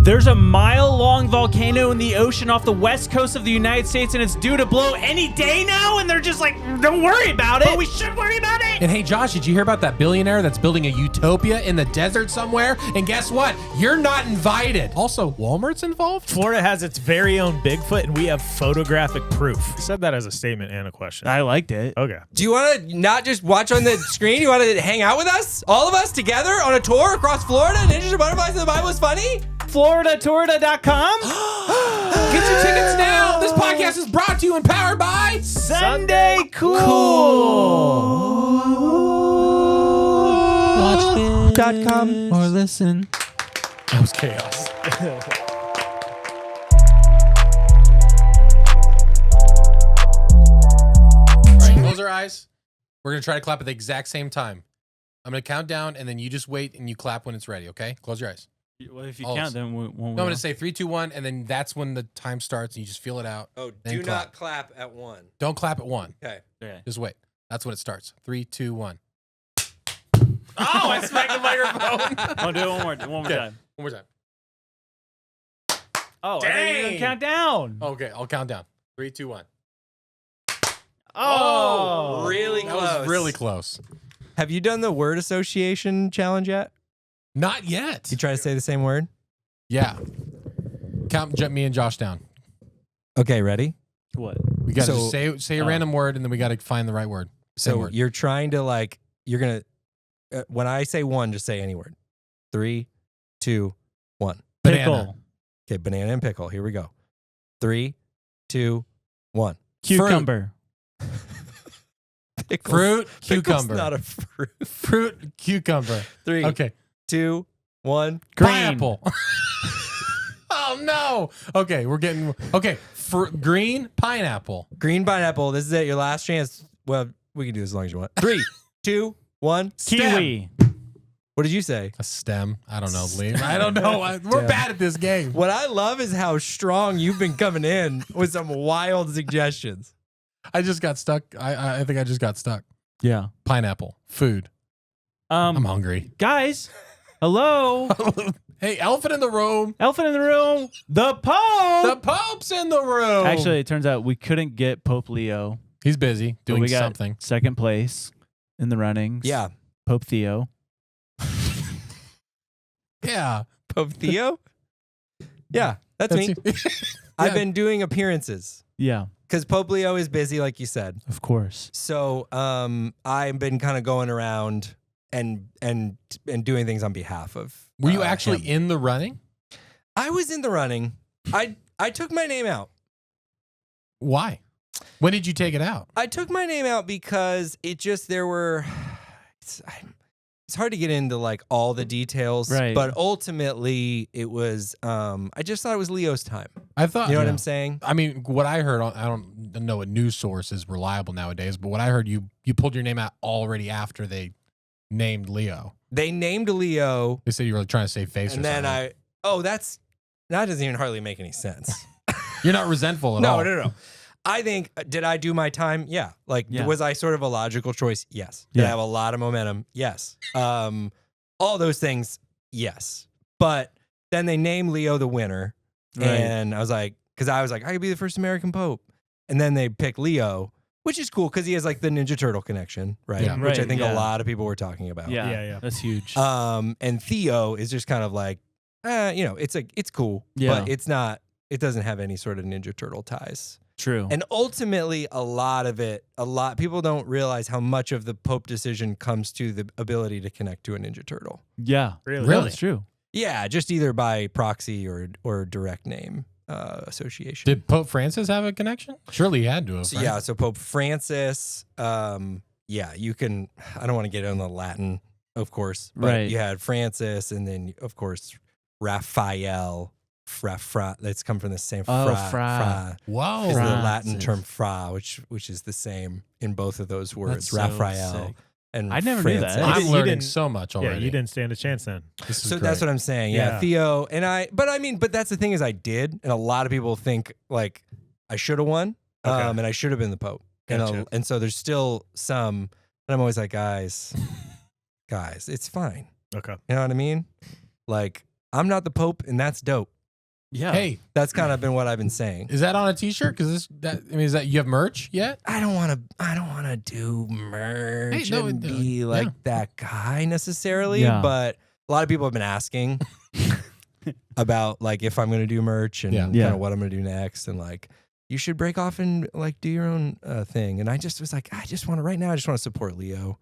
There's a mile-long volcano in the ocean off the west coast of the United States, and it's due to blow any day now, and they're just like, don't worry about it. But we should worry about it. And hey, Josh, did you hear about that billionaire that's building a utopia in the desert somewhere? And guess what? You're not invited. Also, Walmart's involved? Florida has its very own Bigfoot, and we have photographic proof. I said that as a statement and a question. I liked it. Okay. Do you want to not just watch on the screen? You want to hang out with us? All of us together on a tour across Florida? Ninjas and Butterflies and the Bible is funny? FloridaTourda.com. Get your tickets now. This podcast is brought to you and powered by Sunday Cool. Watch this.com or listen. That was chaos. All right, close our eyes. We're going to try to clap at the exact same time. I'm going to count down, and then you just wait and you clap when it's ready, okay? Close your eyes. Well, if you All count, of us. then we won't. No, I'm going to say 3, 2, 1, and then that's when the time starts, and you just feel it out. Oh, Then do clap. not clap at 1. Don't clap at 1. Okay. Okay. Just wait. That's when it starts. 3, 2, 1. Oh, I smacked the microphone. I'll do it one more Okay. time. One more time. Oh, I thought you were gonna count down. Okay, I'll count down. 3, 2, 1. Oh, Really That close. was really close. Have you done the word association challenge yet? Not yet. You try to say the same word? Yeah. Count me and Josh down. Okay, ready? What? We got to So- just say a random word, and then we got to find the right word. Same So word. you're trying to you're going to, when I say 1, just say any word. 3, 2, 1. Banana. Pickle. Okay, banana and pickle. Here we go. 3, 2, 1. Cucumber. Pickles. Fruit, Pickle's cucumber. not a fruit. Fruit, cucumber. 3, Okay. 2, 1. Green. Pineapple. Oh, no. Okay, we're getting... Okay, green, pineapple. Green pineapple. This is it. Your last chance. Well, we can do as long as you want. 3, 2, 1. Kiwi. What did you say? A stem. I don't know, Lee. I don't know. We're bad at this game. What I love is how strong you've been coming in with some wild suggestions. I just got stuck. I think I just got stuck. Yeah. Pineapple. Food. I'm hungry. Guys. Hello. Hey, elephant in the room. Elephant in the room. The Pope. The Pope's in the room. Actually, it turns out we couldn't get Pope Leo. He's busy but doing we got something. second place in the runnings. Yeah. Pope Theo. Yeah. Pope Theo? Yeah, that's me. I've been doing appearances Yeah. because Pope Leo is busy, like you said. Of course. So I've been kind of going around and doing things on behalf of. Were you actually him. in the running? I was in the running. I took my name out. Why? When did you take it out? I took my name out because it's hard to get into like all the details, Right. but ultimately it was I just thought it was Leo's time. I thought. You know what I'm saying? I mean, what I heard, I don't know a news source is reliable nowadays, but what I heard, you pulled your name out already after they named Leo. They named Leo, They said you were trying to save face or and then something. that doesn't even hardly make any sense. You're not resentful at all. No. I think, did I do my time? Yeah. Like, Yeah. was I sort of a logical choice? Yes. Did I Yeah. have a lot of momentum? Yes. All those things, yes. But then they named Leo the winner. Right. And I was like, I could be the first American Pope. And then they picked Leo, which is cool because he has like the Ninja Turtle connection, right? Yeah. Which I Right, think yeah. a lot of people were talking about. Yeah. Yeah. That's huge. And Theo is just kind of like, it's cool, Yeah. but it doesn't have any sort of Ninja Turtle ties. True. And ultimately, a lot people don't realize how much of the Pope decision comes to the ability to connect to a Ninja Turtle. yeah. Really? That's true. Yeah, just either by proxy or direct name association. Did Pope Francis have a connection? Surely he had to have. So, right? yeah, so Pope Francis, you can, I don't want to get into Latin, of course, but Right. you had Francis and then, of course, Raphael, that's come from the same fra. Whoa. Is the Francis. Latin term fra, which is the same in both of those words, That's so Raphael sick. and I never knew that. Francis. I'm You learning didn't- so much Yeah, already. you didn't stand a chance then. This is So that's great. what I'm saying. Yeah, Yeah. Theo and but that's the thing is I did, and a lot of people think like I should have won, Okay. and I should have been the Pope, Gotcha. and so there's still some, and I'm always like, guys, it's fine. Okay. You know what I mean? Like I'm not the Pope, and that's dope. Yeah. Hey, That's kind of been what I've been saying. is that on a T-shirt? Because is that you have merch yet? I don't want to do merch Hey, no, and it- be yeah. like that guy necessarily, Yeah. but a lot of people have been asking about like if I'm going to do merch and Yeah. kind Yeah. of what I'm going to do next, and like you should break off and like do your own thing. And I just was like, I just want to support Leo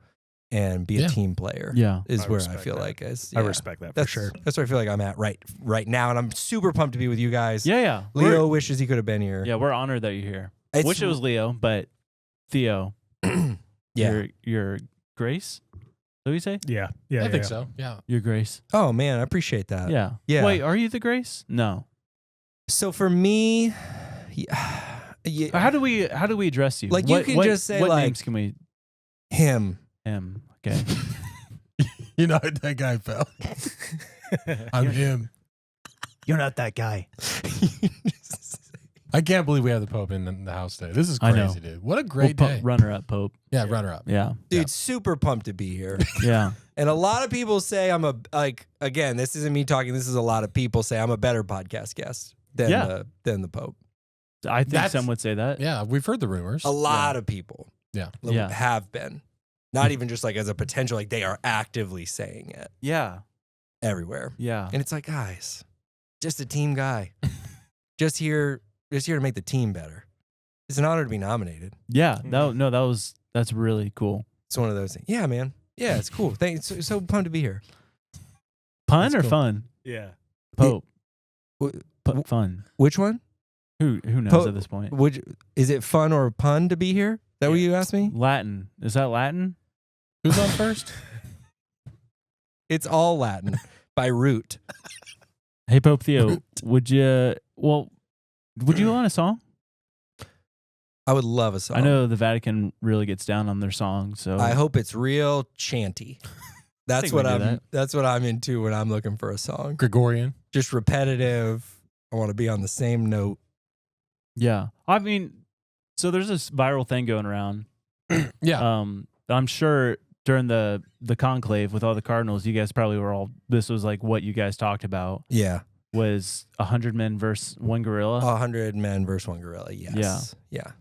and be Yeah. a team player. Yeah. Is I where I respect feel that. like is I respect that for that's sure. That's where I feel like I'm at right now, and I'm super pumped to be with you guys. Yeah, yeah. Leo wishes he could have been here. Yeah, we're honored that you're here. It's- Wish it was Leo, but Theo, Yeah. your Grace. Is that what you say? Yeah. Yeah. I think so. Yeah. Your Grace. Oh man, I appreciate that. Yeah. Yeah. Wait, are you the Grace? No. So for me, How do we address you? Like, you can just say, what like- names can we him. Okay. You know that guy fell. I'm him. You're not that guy. I can't believe we have the Pope in the house today. This is I know. crazy, dude. What a great day. Runner up Pope. Yeah, runner up. Yeah. Dude, super pumped to be here. Yeah. And a lot of people say I'm again, this isn't me talking, this is a lot of people say I'm a better podcast guest than the Pope. I think That's- some would say that. Yeah, we've heard the rumors. A lot of people Yeah. Yeah. have been. Not even just like as a potential, like they are actively saying it Yeah. everywhere. Yeah. And it's like, guys, just a team guy. just here to make the team better. It's an honor to be nominated. Yeah. That's really cool. It's one of those things. Yeah, man. Yeah, it's cool. Thanks. So pumped to be here. Pun That's or cool. fun? Yeah. Pope. Wh- Fun. Which one? Who knows Pope. at this point? Is it fun or pun to be here? Is that what you asked me? Latin. Is that Latin? Who's on first? It's all Latin by root. Hey Pope Theo, would you want a song? I would love a song. I know the Vatican really gets down on their songs, so I hope it's real chanty. That's think what we do I'm. that. That's what I'm into when I'm looking for a song. Gregorian. Just repetitive. I want to be on the same note. yeah. I mean, so there's this viral thing going around. Yeah. I'm sure during the conclave with all the cardinals, you guys probably were all. This was like what you guys talked about Yeah. was 100 men versus one gorilla. 100 men versus one gorilla. Yes. Yeah.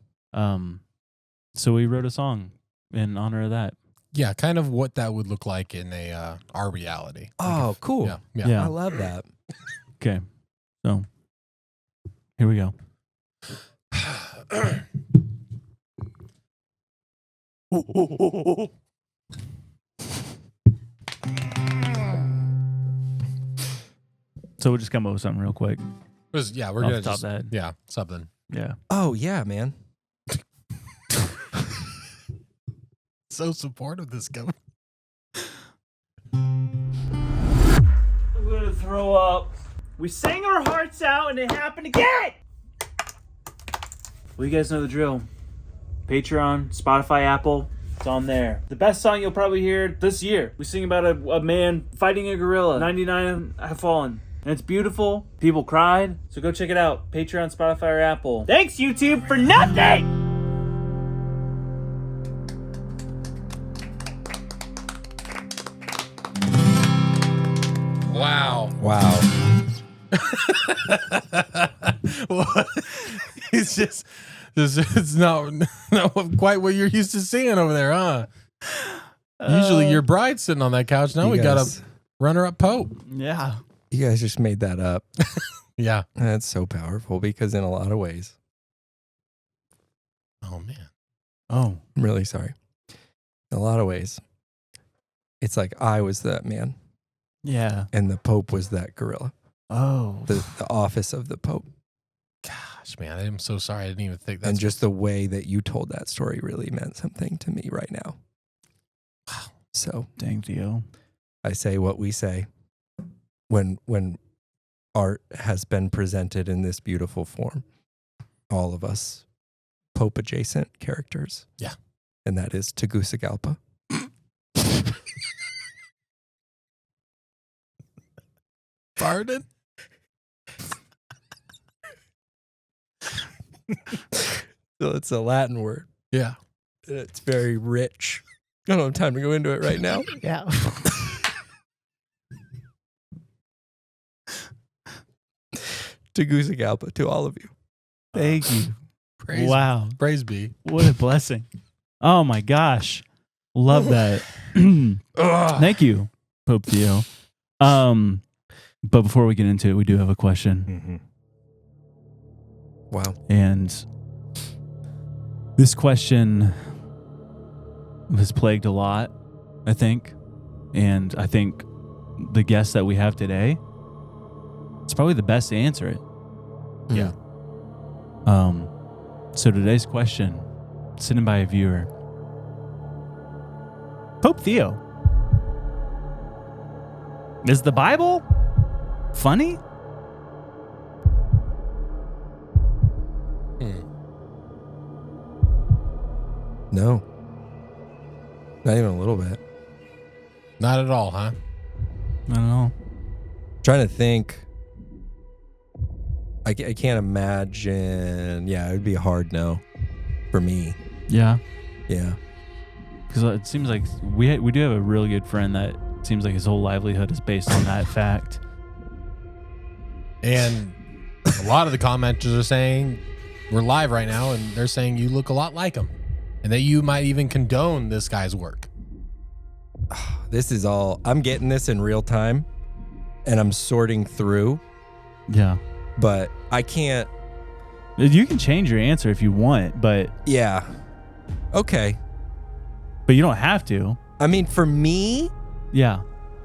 So we wrote a song in honor of that. Yeah, kind of what that would look like in our reality. Oh, cool. Yeah. Yeah. Yeah. I love that. Okay, so here we go. So we'll just come up with something real quick. We're Off gonna the top just of the head. yeah, something. Yeah. Oh yeah, man. So supportive this guy. I'm gonna throw up. We sang our hearts out and it happened again! Well, you guys know the drill. Patreon, Spotify, Apple, it's on there. The best song you'll probably hear this year. We sing about a man fighting a gorilla. 99 have fallen. And it's beautiful. People cried. So go check it out. Patreon, Spotify, or Apple. Thanks, YouTube, for nothing! Wow. Wow. Well, it's not quite what you're used to seeing over there, huh? Usually your bride's sitting on that couch. Now You we got guys- a runner-up Pope. Yeah. You guys just made that up. Yeah. That's so powerful because in a lot of ways, Oh man. Oh. I'm really sorry. In a lot of ways, it's like I was that man Yeah. and the Pope was that gorilla. Oh. The office of the Pope. Gosh, man, I am so sorry. I didn't even think that. And just the way that you told that story really meant something to me right now. Wow. So Dang, Theo. I say what we say when art has been presented in this beautiful form. All of us Pope adjacent characters. Yeah. And that is Tegucigalpa. Pardon? So it's a Latin word. Yeah. And it's very rich. I don't have time to go into it right now. Yeah. Tegucigalpa, to all of you. Thank you. Praise, Wow. Praise be. What a blessing. Oh my gosh. Love that. Thank you, Pope Theo. But before we get into it, we do have a question. Wow. And this question has plagued a lot, I think. And I think the guest that we have today, it's probably the best to answer it. Yeah. So today's question, sent in by a viewer. Pope Theo, is the Bible funny? No. Not even a little bit. Not at all, huh? I don't know. Trying to think. I can't imagine. Yeah, it would be a hard no for me. Yeah. Yeah. Because it seems like we do have a really good friend that seems like his whole livelihood is based on that fact. And a lot of the commenters are saying, we're live right now, and they're saying you look a lot like him. And that you might even condone this guy's work. This is all, I'm getting this in real time and I'm sorting through, Yeah. but I can't. You can change your answer if you want, but Yeah. Okay. you don't have to. I mean, for me, Yeah.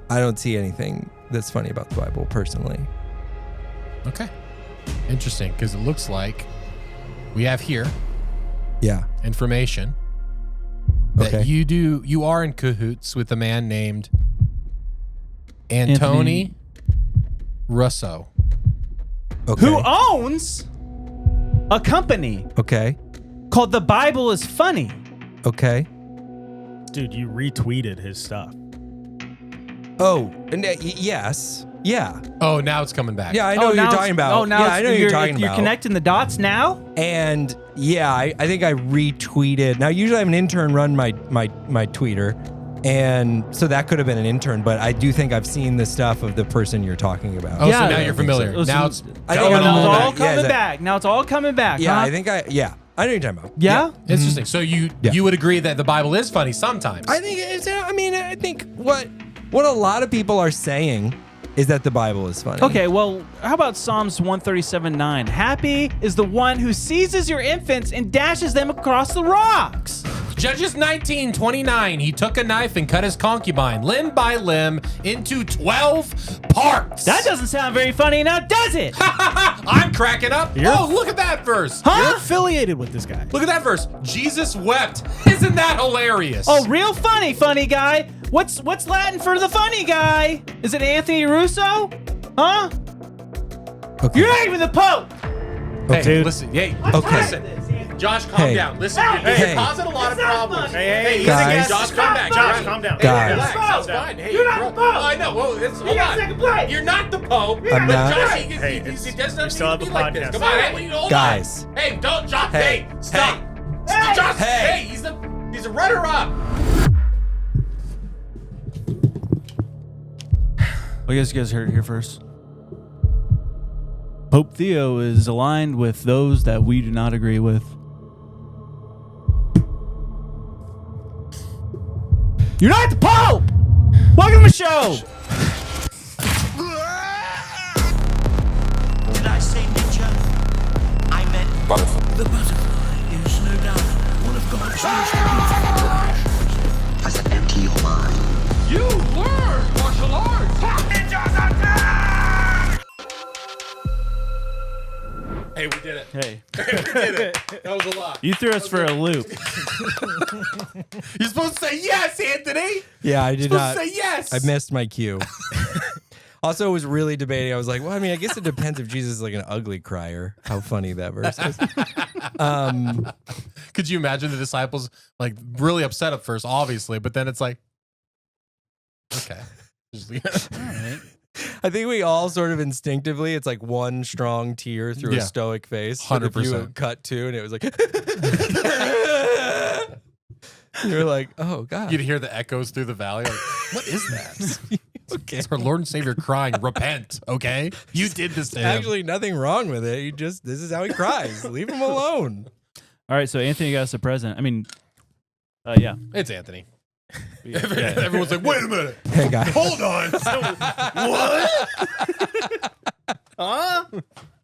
I don't see anything that's funny about the Bible personally. Okay. Interesting, because it looks like we have here Yeah. information that Okay. you are in cahoots with a man named Anthony Russel. Okay. Who owns a company Okay. called The Bible is Funny. Okay. Dude, you retweeted his stuff. Oh, and, yes. Yeah. Oh, now it's coming back. Yeah, I know what you're now talking it's- about. Oh, now yeah, it's- I know what you're talking You're about. connecting the dots now? And yeah, I think I retweeted. Now, usually I have an intern run my tweeter. And so that could have been an intern, but I do think I've seen the stuff of the person you're talking about. Oh, Yeah, so now you're familiar. listen, Now it's I think going I'm Now it's all all back. Yeah, coming back. Now it's all coming back. Yeah, huh? I think I know what you're talking about. Yeah? Interesting. So you would agree that the Bible is funny sometimes. I think it's, I think what a lot of people are saying is that the Bible is funny. Okay, well, how about Psalms 137:9? Happy is the one who seizes your infants and dashes them across the rocks. Judges 19:29. He took a knife and cut his concubine limb by limb into 12 parts. That doesn't sound very funny now, does it? I'm cracking up. Oh, look at that verse. You're affiliated with this guy. Look at that verse. Jesus wept. Isn't that hilarious? Oh, real funny guy. What's Latin for the funny guy? Is it Anthony Russo? Huh? Okay. You're not even the Pope. hey, dude. listen. Hey, Okay. listen. Josh, calm Hey. down. Listen, Hey. you're causing a lot of problems. Hey, easy, guys. Josh, calm back. Josh, calm down. Guys. Relax. That's fine. Hey, You're not the Pope. I know. Well, hold got on. second place. You're not the Pope. I'm but not. Josh, Hey, he it's- does we not still need have to a be like this. podcast. Come on. Hey, hold Guys. on. Hey, don't, Josh. Hey. Hey, stop. Hey. Josh, Hey. hey, he's a runner-up. I guess you guys heard it here first. Pope Theo is aligned with those that we do not agree with. You're not the Pope! Welcome to the show! Did I say ninja? I meant the butterfly is no doubt one of God's most beautiful creations. Does it empty your mind? You learn martial arts. Hey, we did it. Hey, We did it. That was a lot. you threw us for a loop. You're supposed to say yes, Anthony. Yeah, I did You're not. supposed to say yes. I missed my cue. Also, I was really debating. I was like, well, I mean, I guess it depends if Jesus is like an ugly crier. How funny that verse is. Could you imagine the disciples like really upset at first, obviously, but then it's like, okay. Just leave it. All right. I think we all sort of instinctively, it's like one strong tear through Yeah. a stoic face. But if you 100%. cut to and it was like, you're like, oh God. You'd hear the echoes through the valley. Like, what is that? Okay. It's our Lord and Savior crying, repent, okay? You did this to him. Actually, nothing wrong with it. This is how he cries. Leave him alone. All right, so Anthony got us a present. I mean, yeah. It's Anthony. Yeah. Everyone's like, wait a minute. Hey, guys. Hold on. What? Huh?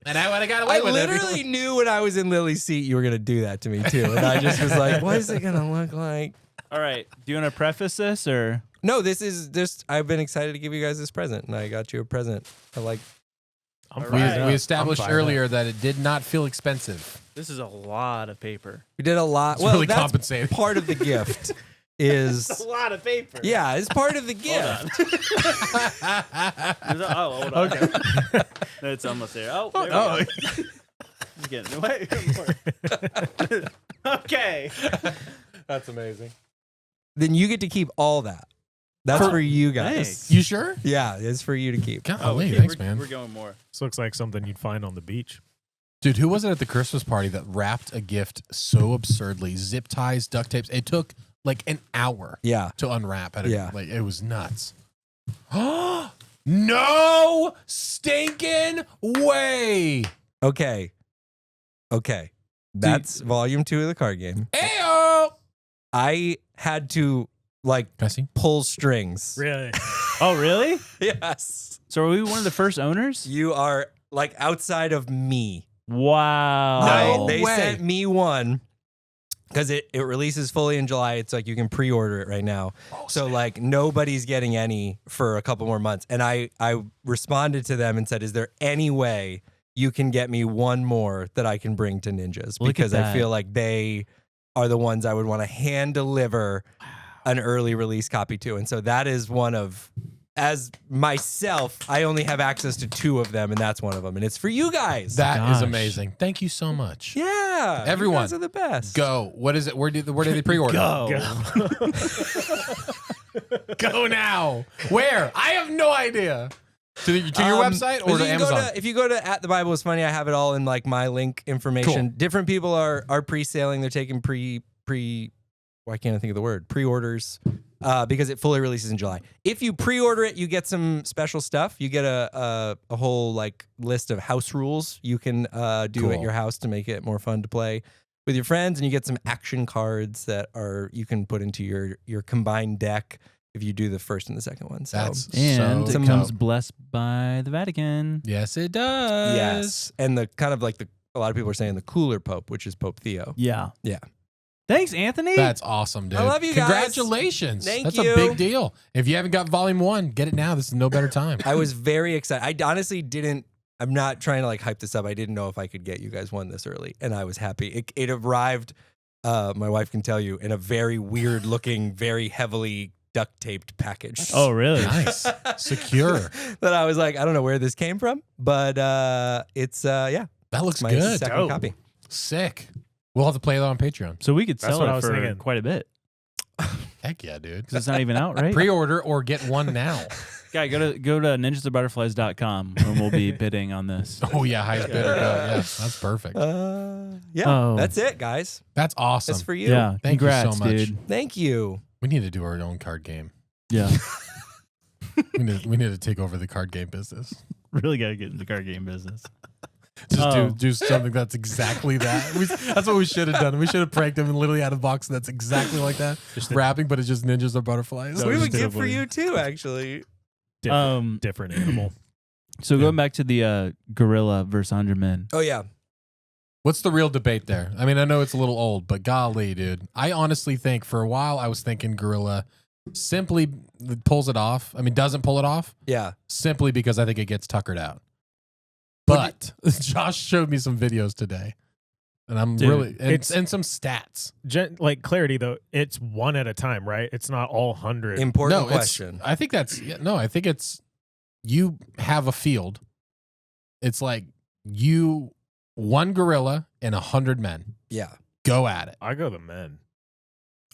And I would have got away I with it. literally knew when I was in Lily's seat you were going to do that to me, too. And I just was like, what is it going to look like? All right. Do you want to preface this or? No, this is just, I've been excited to give you guys this present, and I got you a present. We established I'm fine earlier that it did not feel expensive. This is a lot of paper. We did a lot. It's Well, really that's compensating. part of the gift. Is A lot of paper. yeah, it's part of the gift. Hold on. Okay. It's almost there. Oh, there we go. I'm getting away. Okay. That's amazing. Then you get to keep all that. That's for you guys. Thanks. You sure? Yeah, it's for you to keep. Golly, okay, thanks, we're, man. We're going more. This looks like something you'd find on the beach. Dude, who was it at the Christmas party that wrapped a gift so absurdly? Zip ties, duct tapes. It took like an hour Yeah. to unwrap. Yeah. Like, it was nuts. No stinking way. Okay. That's volume 2 of the card game. Ayo! I had to like Can I see? pull strings. Really? Oh, really? Yes. So are we one of the first owners? You are like outside of me. Wow. They way. sent me one because it releases fully in July. It's like you can pre-order it right now. So like nobody's getting any for a couple more months. And I responded to them and said, is there any way you can get me one more that I can bring to Ninjas? Look at Because I that. feel like they are the ones I would want to hand deliver an early release copy to. And so that is one of, as myself, I only have access to 2 of them, and that's one of them. And it's for you guys. That is Gosh. amazing. Thank you so much. Yeah. Everyone, You guys are the best. Go. What is it? Where did they pre-order? Go now. Where? I have no idea. To your website or to Amazon? If you go to @the Bible is funny, I have it all in like my link information. Cool. Different people are pre-selling. They're taking why can't I think of the word? Pre-orders. Because it fully releases in July. If you pre-order it, you get some special stuff. You get a whole like list of house rules you can do Cool. at your house to make it more fun to play with your friends, and you get some action cards that you can put into your combined deck if you do the first and the second one. So And so it comes blessed by the Vatican. yes, it does. yes, and the kind of like a lot of people are saying the cooler Pope, which is Pope Theo. Yeah. Yeah. Thanks, Anthony. That's awesome, dude. I love you guys. Congratulations. Thank That's you. a big deal. If you haven't got volume 1, get it now. This is no better time. I was very excited. I honestly didn't. I'm not trying to like hype this up. I didn't know if I could get you guys one this early, and I was happy. It arrived. My wife can tell you in a very weird looking, very heavily duct taped package. Oh, really? Nice. Secure. That I was like, I don't know where this came from, but it's yeah, That looks my good. second Dope. copy. Sick. We'll have to play it on Patreon. So we could That's sell what I it was for thinking. quite a bit. Heck yeah, dude. Because it's not even out, right? Pre-order or get one now. Guy, go to ninjasandbutterflies.com and we'll be bidding on this. Oh, yeah. Highest bidder. Go. Yeah, that's perfect. Yeah, Oh. that's it, guys. That's awesome. That's for you. Yeah. Thank you Congrats, so much. dude. Thank you. We need to do our own card game. Yeah. We need to take over the card game business. Really got to get into the card game business. Just do something that's exactly that. That's what we should have done. We should have pranked him and literally had a box that's exactly like that. Just rapping, but it's just ninjas or butterflies. No, We just would give did for it. you too, actually. Different animal. So going back to the gorilla versus 100 men. Oh yeah. What's the real debate there? I mean, I know it's a little old, but golly, dude. I honestly think for a while I was thinking gorilla simply pulls it off. I mean, doesn't pull it off Yeah. simply because I think it gets tuckered out. But Josh showed me some videos today. And I'm Dude, really it's- and some stats. Like clarity though, it's one at a time, right? It's not all 100. Important No, it's- question. I think that's I think it's you have a field. It's like one gorilla and 100 men. Yeah. Go at it. I go the men.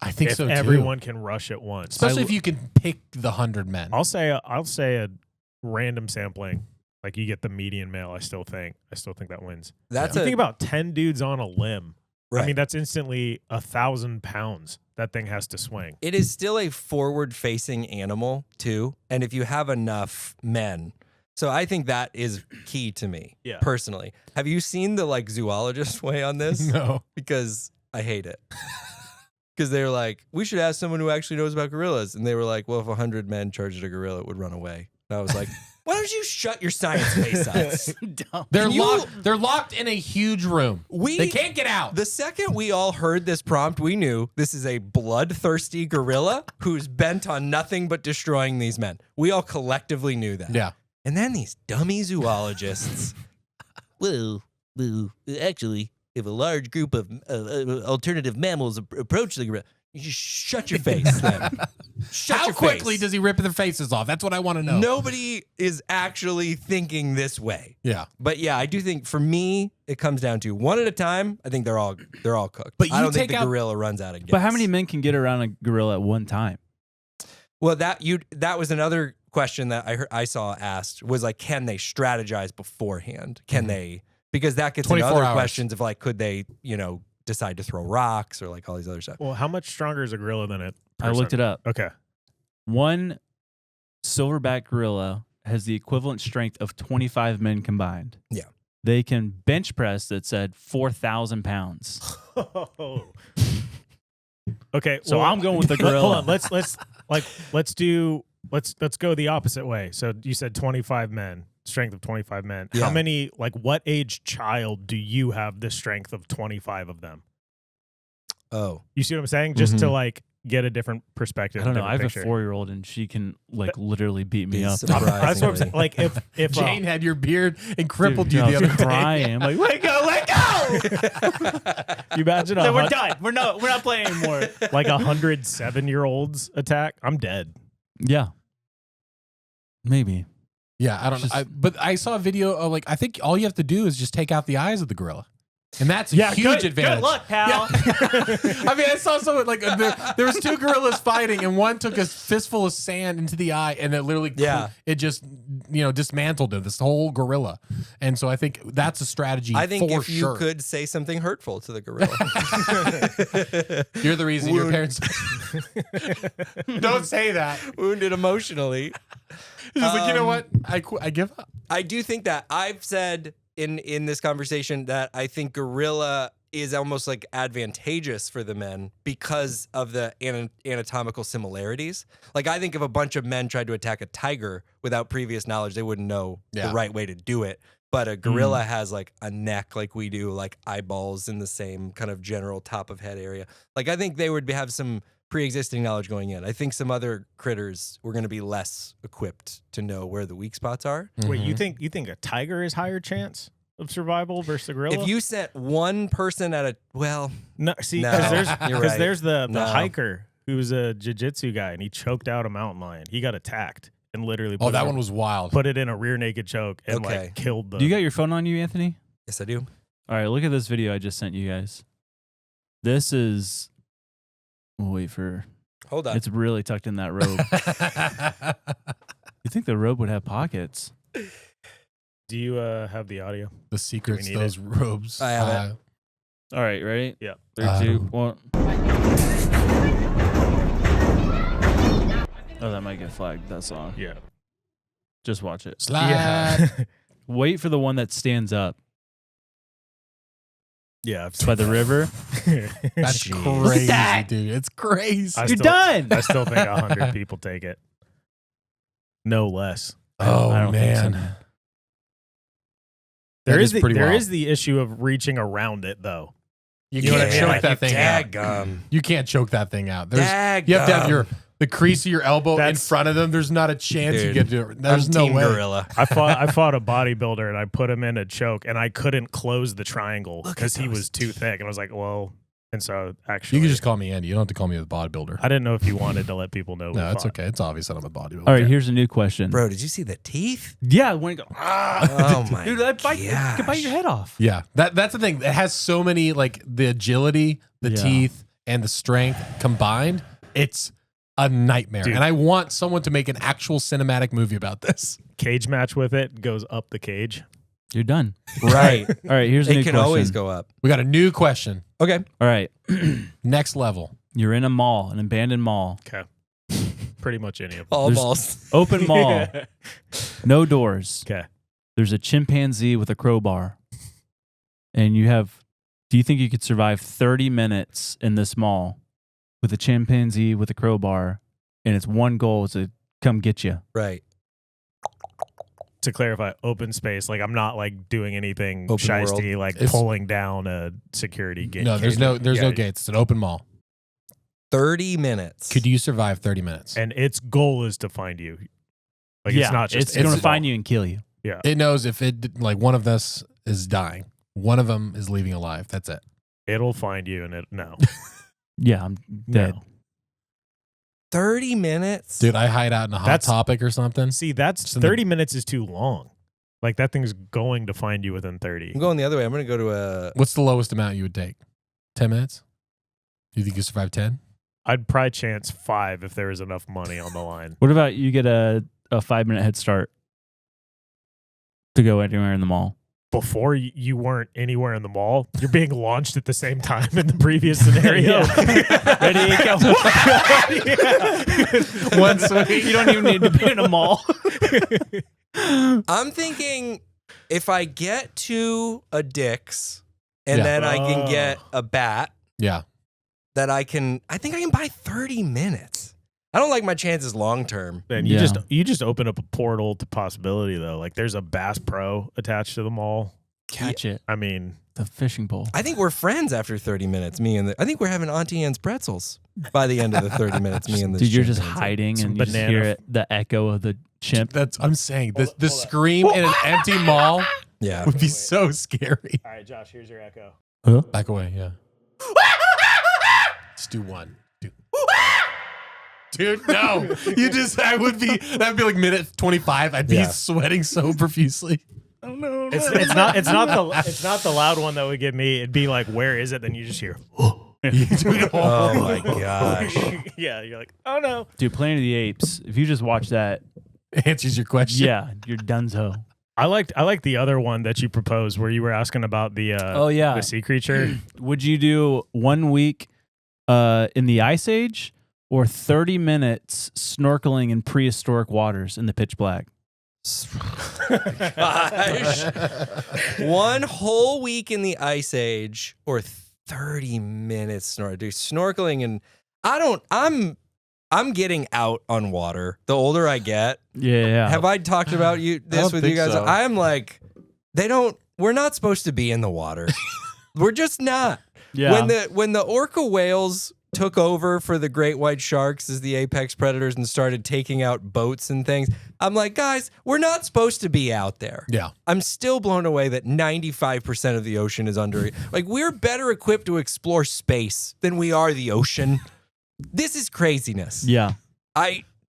I think If so too. everyone can rush at once. Especially if you can pick the 100 men. I'll say a random sampling. Like you get the median male. I still think that wins. That's You think about 10 dudes on a limb. right. I mean, that's instantly 1,000 pounds that thing has to swing. It is still a forward-facing animal too, and if you have enough men, so I think that is key to me. Yeah. Personally, have you seen the like zoologist way on this? No. Because I hate it. Because they're like, we should ask someone who actually knows about gorillas, and they were like, well, if 100 men charged a gorilla, it would run away. And I was like, why don't you shut your science face up? They're locked in a huge room. They can't get out. The second we all heard this prompt, we knew this is a bloodthirsty gorilla who's bent on nothing but destroying these men. We all collectively knew that. Yeah. And then these dummy zoologists. well, actually, if a large group of alternative mammals approach the gorilla, you just shut your face. Then. How quickly does he rip their faces off? That's what I want to know. Nobody is actually thinking this way. Yeah. But yeah, I do think for me, it comes down to one at a time. I think they're all cooked. But I you don't think take the out- gorilla runs out of gas. But how many men can get around a gorilla at one time? Well, that was another question that I saw asked was like, can they strategize beforehand? Can they? Because that gets into 24 other hours. questions of like, could they, decide to throw rocks or like all these other stuff. Well, how much stronger is a gorilla than a I looked it up. Okay. One silverback gorilla has the equivalent strength of 25 men combined. Yeah. They can bench press, that said, 4,000 pounds. Okay. So well, I'm going with the gorilla. Hold on. Let's go the opposite way. So you said 25 men, strength of 25 men. Yeah. How many, what age child do you have the strength of 25 of them? Oh. You see what I'm saying? Just to get a different perspective. I don't know. I have picture. a 4-year-old and she can literally beat me up. That's what I'm saying. Like if Jane had your beard and crippled Dude, you the I other was day. crying. I'm like, let go. you imagine So we're done. We're not playing anymore. like 107-year-olds attack, I'm dead. Yeah. Maybe. Yeah, I don't know. But I saw a video of I think all you have to do is just take out the eyes of the gorilla. And that's a huge advantage. Good luck, pal. I mean, I saw someone there was 2 gorillas fighting, and one took a fistful of sand into the eye, and it literally, it just, dismantled it, this whole gorilla. And so I think that's a strategy. I think for if sure. you could say something hurtful to the gorilla. You're the reason your parents. Don't say that. Wounded emotionally. He's just you know what? I give up. I do think that I've said in this conversation that I think gorilla is almost advantageous for the men because of the anatomical similarities. I think if a bunch of men tried to attack a tiger without previous knowledge, they wouldn't know the right way to do it. But a gorilla has a neck like we do, eyeballs in the same kind of general top of head area. I think they would have some pre-existing knowledge going in. I think some other critters were going to be less equipped to know where the weak spots are. Wait, you think a tiger is higher chance of survival versus a gorilla? If you sent one person at no, see, No, because you're right. there's the No. hiker who's a jiu-jitsu guy and he choked out a mountain lion. He got attacked and literally Oh, that one was wild. put it in a rear naked choke and Okay. killed the. Do you got your phone on you, Anthony? yes, I do. All right, look at this video I just sent you guys. This is. We'll wait for. Hold on. It's really tucked in that robe. You think the robe would have pockets? Do you have the audio? The secrets, Do we need those robes. I have it. All right, ready? Yeah. 3, 2, 1. Oh, that might get flagged, that song. Yeah. Just watch it. Slide. Wait for the one that stands up. Yeah. It's by the river. That's Jeez. crazy, that. dude. It's crazy. You're done. I still think 100 people take it. No less. Oh, I don't think so. man. There That is is pretty wild. the issue of reaching around it though. You know what I can't mean? choke Like, that thing out. Daggum. You can't choke that thing out. You have to have the crease of your elbow in That's- front of them. There's not a chance you Dude, get to it. There's I'm no team way. gorilla. I fought a bodybuilder and I put him in a choke and I couldn't close the triangle because he was too thick and I was like, well, and so actually You can just call me Andy. You don't have to call me the bodybuilder. I didn't know if you wanted to let people know. No, we it's fought. okay. It's obvious that I'm a bodybuilder. All right, here's a new question. Bro, did you see the teeth? Yeah, when it go, Oh my dude, that bite, it could bite your head off. Yeah, that's the thing. It has so many the agility, the Yeah. teeth, and the strength combined. It's a nightmare. Dude. And I want someone to make an actual cinematic movie about this. Cage match with it goes up the cage. You're done. Right. All right, here's a new It can question. always go up. We got a new question. Okay. All right. Next level. You're in a mall, an abandoned mall. Okay. Pretty much any of them. All There's- balls. Open mall. No doors. Okay. There's a chimpanzee with a crowbar. And do you think you could survive 30 minutes in this mall with a chimpanzee with a crowbar and its one goal is to come get you? Right. To clarify, open space. Like I'm not like doing anything Open shiesty, world. like It's- pulling down a security gate. No, there's no gates. It's an open mall. 30 minutes. Could you survive 30 minutes? And its goal is to find you. Like yeah, it's not just it's going to find you and kill you. Yeah. It knows if one of us is dying, one of them is leaving alive. That's it. It'll find you and no. Yeah, I'm dead. No. 30 minutes? Dude, I hide out in a hot That's- topic or something. See, that's So the- 30 minutes is too long. Like that thing's going to find you within 30. I'm going the other way. I'm going to go to a. What's the lowest amount you would take? 10 minutes? You think you survive 10? I'd probably chance 5 if there was enough money on the line. What about you get a 5-minute head start to go anywhere in the mall? Before you weren't anywhere in the mall, you're being launched at the same time in the previous scenario. Ready, go. Yeah. Once you don't even need to be in a mall. I'm thinking if I get to a Dick's and Yeah. then I can Oh. get a bat, Yeah. that I think I can buy 30 minutes. I don't like my chances long term. Man, Yeah. you just open up a portal to possibility though. Like there's a Bass Pro attached to the mall. Catch it. I mean, The fishing pole. I think we're friends after 30 minutes. I think we're having Auntie Anne's pretzels by the end of the 30 minutes. Me and the Dude, you're just chimpanzee. hiding Some and you just banana hear the echo of the chimp. That's I'm saying. The scream in an empty mall Yeah. would be so scary. all right, Josh, here's your echo. Back away, yeah. Let's do one. Dude, no. That'd be like minute 25. I'd be Yeah. sweating so profusely. It's not the loud one that would get me. It'd be like, where is it? Then you just hear, Oh my gosh. yeah. You're like, oh no. Dude, Planet of the Apes. If you just watch that, Answers your question. yeah, you're donezo. I liked the other one that you proposed where you were asking about the the sea creature. Would you do 1 week in the Ice Age or 30 minutes snorkeling in prehistoric waters in the pitch black? Gosh. 1 whole week in the Ice Age or 30 minutes snorkeling, and I'm getting out on water. The older I get, Yeah. have I talked about this don't with you think guys? so. I'm like, we're not supposed to be in the water. We're just not. Yeah. When the orca whales took over for the great white sharks as the apex predators and started taking out boats and things, I'm like, guys, we're not supposed to be out there. Yeah. I'm still blown away that 95% of the ocean is under it. Like, we're better equipped to explore space than we are the ocean. This is craziness. Yeah.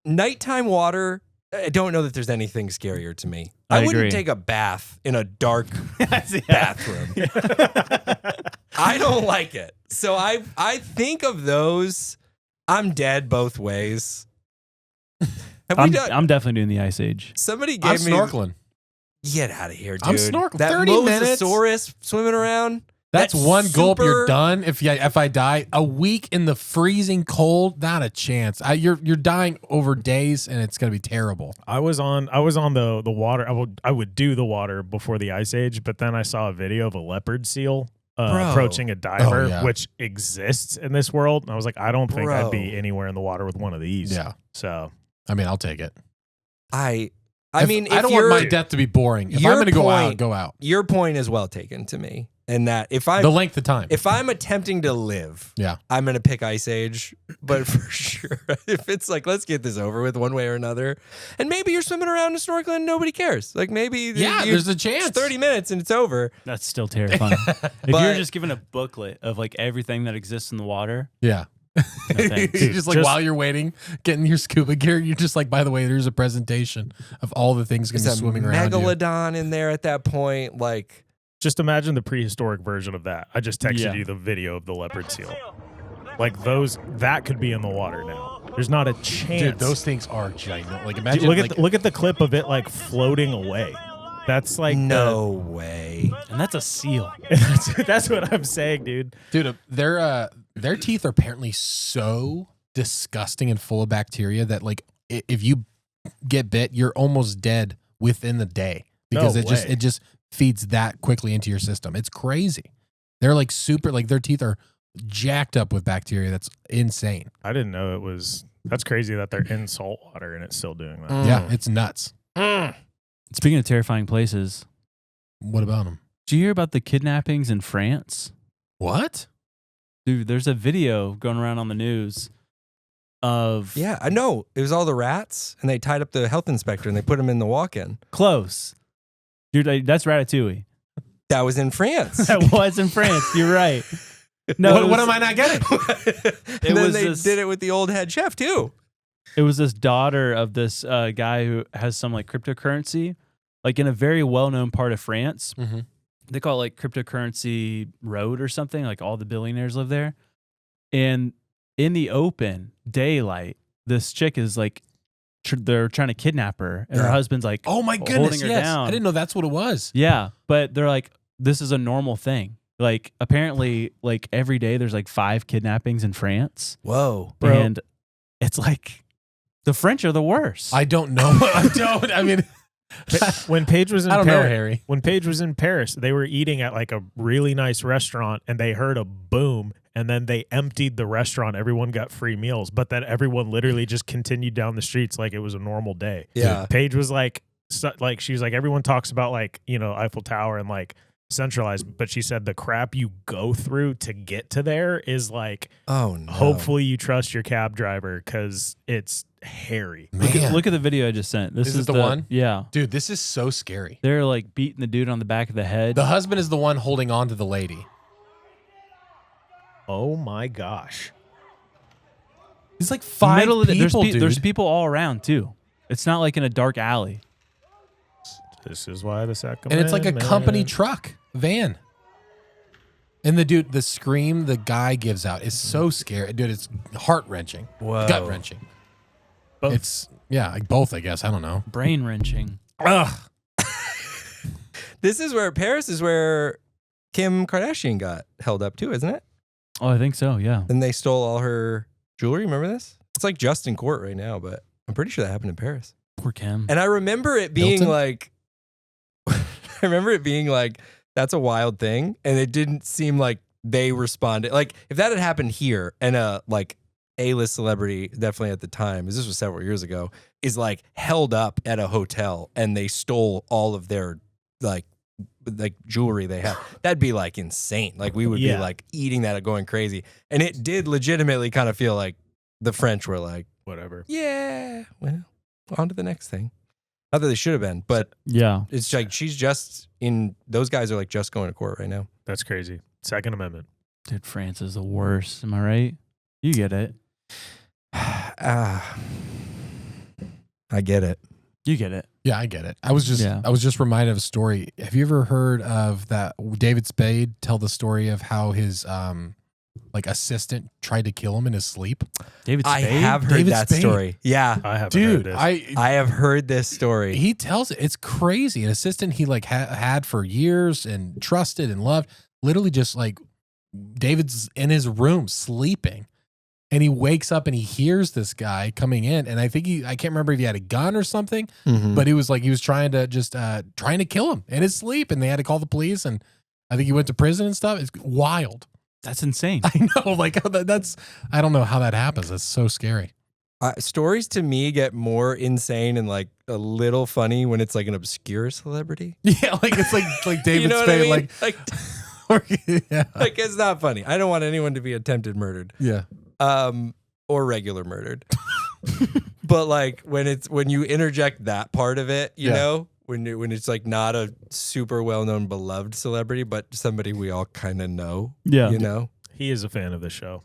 Nighttime water, I don't know that there's anything scarier to me. I I wouldn't agree. take a bath in a dark bathroom. I don't like it. So I think of those. I'm dead both ways. Have we done? I'm definitely doing the Ice Age. Somebody I'm gave me. snorkeling. Get out of here, dude. I'm snorkeling. That 30 minutes? Mosasaurus swimming around. That's one gulp, super- you're done. If I die, a week in the freezing cold, not a chance. You're dying over days, and it's gonna be terrible. I was on the water. I would do the water before the Ice Age, but then I saw a video of a leopard seal Bro. approaching a diver, Oh, yeah. which exists in this world. And I was like, I don't think Bro. I'd be anywhere in the water with one of these. Yeah. So I mean, I'll take it. I If mean, I if don't want my you're- death to be boring. If your I'm gonna go out, point- go out. Your point is well taken to me, and that if The length of time. if I'm attempting to live, Yeah. I'm gonna pick Ice Age. But for sure, if it's like, let's get this over with one way or another, and maybe you're swimming around and snorkeling and nobody cares. Like maybe There's a chance. it's 30 minutes and it's over. That's still terrifying. If But- you're just given a booklet of like everything that exists in the water, Yeah. no thanks. You're just like while you're waiting, getting your scuba gear, you're just like, by the way, there's a presentation of all the things going to There's be a swimming around you. megalodon in there at that point. Like, just imagine the prehistoric version of that. I just texted Yeah. you the video of the leopard seal. Like that could be in the water now. There's not a chance. Dude, those things are giant. Like Dude, imagine look at the clip of it like floating away. That's like no way. and that's a seal. that's what I'm saying, dude. dude, they're Their teeth are apparently so disgusting and full of bacteria that like if you get bit, you're almost dead within the day because No it just feeds that quickly into your system. It's crazy. They're like super, like their teeth are jacked up with bacteria. That's insane. I didn't know it was. That's crazy that they're in salt water and it's still doing that. Yeah, it's nuts. Speaking of terrifying places, What about them? did you hear about the kidnappings in France? What? Dude, there's a video going around on the news of Yeah, I know. It was all the rats, and they tied up the health inspector and they put him in the walk-in. close. Dude, that's Ratatouille. That was in France. That was in France. You're right. No, What am I not getting? And then was they this- did it with the old head chef too. It was this daughter of this guy who has some like cryptocurrency, like in a very well-known part of France. Mm-hmm. They call it like cryptocurrency road or something. Like all the billionaires live there. And in the open daylight, this chick is like, they're trying to kidnap her, and her Yeah. husband's like, Oh my holding goodness! her Yes, down. I didn't know that's what it was. Yeah, but they're like, this is a normal thing. Like apparently, like every day there's like 5 kidnappings in France, Whoa. Bro. and it's like the French are the worst. I don't know. I mean, When Paige was in I don't know, Paris, Harry. when Paige was in Paris, they were eating at like a really nice restaurant, and they heard a boom, and then they emptied the restaurant. Everyone got free meals, but then everyone literally just continued down the streets like it was a normal day. Yeah. Paige was like, she's like, everyone talks about like, you know, Eiffel Tower and like centralized, but she said the crap you go through to get to there is like, Oh no. hopefully you trust your cab driver because it's hairy. Man. Look at the video I just sent. This Is is it the one? Yeah, Dude, this is so scary. they're like beating the dude on the back of the head. The husband is the one holding on to the lady. Oh my gosh. He's like 5 Middle of the- people, dude. there's people all around too. It's not like in a dark alley. This is why the second And it's like a company truck, van. And the scream the guy gives out is so scary. Dude, it's heart-wrenching. Whoa. Gut-wrenching. Both. It's, yeah, like both, I guess. I don't know. Brain wrenching. Ugh. This is where Paris is where Kim Kardashian got held up too, isn't it? Oh, I think so. Yeah. Then they stole all her jewelry. Remember this? It's like just in court right now, but I'm pretty sure that happened in Paris. Poor Kim. And I remember it being Hilton? like, that's a wild thing. And it didn't seem like they responded. Like if that had happened here and like A-list celebrity, definitely at the time, because this was several years ago, is like held up at a hotel and they stole all of their like jewelry they had. That'd be like insane. Like we would be Yeah. like eating that and going crazy. And it did legitimately kind of feel like the French were like, Whatever. yeah, well, on to the next thing. Not that they should have been, but Yeah. it's like she's just in. Those guys are like just going to court right now. That's crazy. Second Amendment. Dude, France is the worst. Am I right? You get it. I get it. You get it. Yeah, I get it. I was just reminded of a story. Have you ever heard of that David Spade tell the story of how his like assistant tried to kill him in his sleep? David I Spade? have heard David that Spade. story. Yeah, I haven't heard Dude, this. I have heard this story. he tells it. It's crazy. An assistant he like had for years and trusted and loved. Literally just like David's in his room sleeping. And he wakes up and he hears this guy coming in. And I think I can't remember if he had a gun or something, Mhm. but he was trying to kill him in his sleep. And they had to call the police. And I think he went to prison and stuff. It's wild. That's insane. I know. Like I don't know how that happens. That's so scary. Stories to me get more insane and like a little funny when it's like an obscure celebrity. Yeah. Like it's like David You know what Spade. I mean? Like yeah. Like it's not funny. I don't want anyone to be attempted murdered. Yeah. Or regular murdered. But like when you interject that part of it, you Yeah. know, when it's like not a super well-known beloved celebrity, but somebody we all kind of know, Yeah. you know. He is a fan of the show.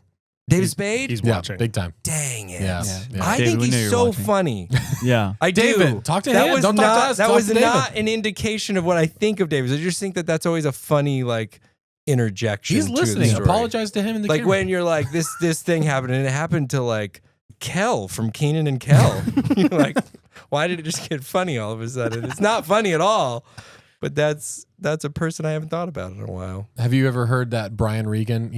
David Spade? He's Yeah. watching. Big time. Dang it. Yeah. Yeah. I David, think we know he's you're so watching. funny. Yeah. I do. David, talk to that him. Was Don't not, talk to us. That Talk was to David. not an indication of what I think of David. I just think that that's always a funny like interjection. He's to the listening. story. Apologize to him in the Like camera. when you're like this thing happened and it happened to like Kel from Keenan and Kel. You're like, why did it just get funny all of a sudden? It's not funny at all. But that's a person I haven't thought about in a while. Have you ever heard that Brian Regan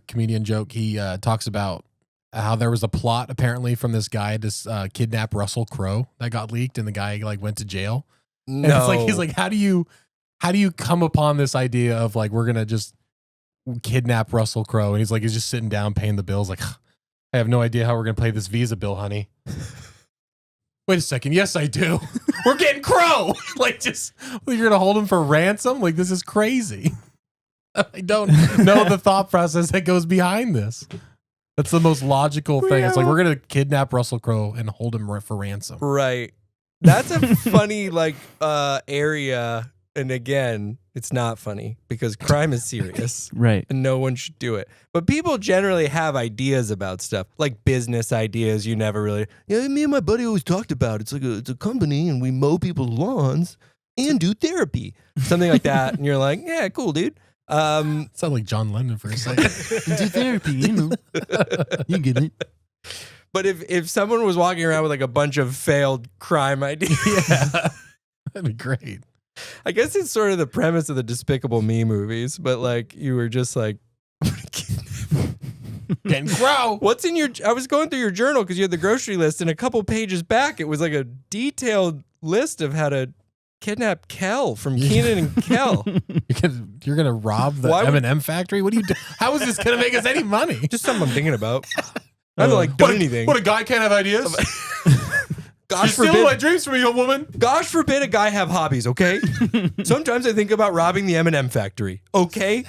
comedian joke? He talks about how there was a plot apparently from this guy to kidnap Russel Crowe that got leaked, and the guy like went to jail. No. And it's like he's like, how do you come upon this idea of like we're gonna just kidnap Russel Crowe? And he's just sitting down paying the bills. Like, I have no idea how we're gonna pay this Visa bill, honey. Wait a second. Yes, I do. We're getting Crowe. You're gonna hold him for ransom? Like, this is crazy. I don't know the thought process that goes behind this. That's the most logical thing. It's like we're gonna kidnap Russel Crowe and hold him for ransom. Right. That's a funny area. And again, it's not funny because crime is serious. Right. And no one should do it. But people generally have ideas about stuff, like business ideas you never really... Yeah, me and my buddy always talked about. It's a company and we mow people's lawns and do therapy. Something like that. And you're like, yeah, cool, dude. Sound like John Lennon for a second. Do therapy, you know. You get it. But if someone was walking around with a bunch of failed crime ideas... Yeah. That'd be great. I guess it's sort of the premise of the Despicable Me movies, but you were just like... Getting Crowe. What's in your... I was going through your journal because you had the grocery list, and a couple pages back, it was like a detailed list of how to kidnap Kel from Keenan and Kel. You're gonna rob the M&M factory? What are you doing? How is this gonna make us any money? Just something I'm thinking about. I haven't done anything. What, a guy can't have ideas? Gosh You're stealing my dreams from me, young woman. Gosh forbid a guy have hobbies, okay? Sometimes I think about robbing the M&M factory, okay?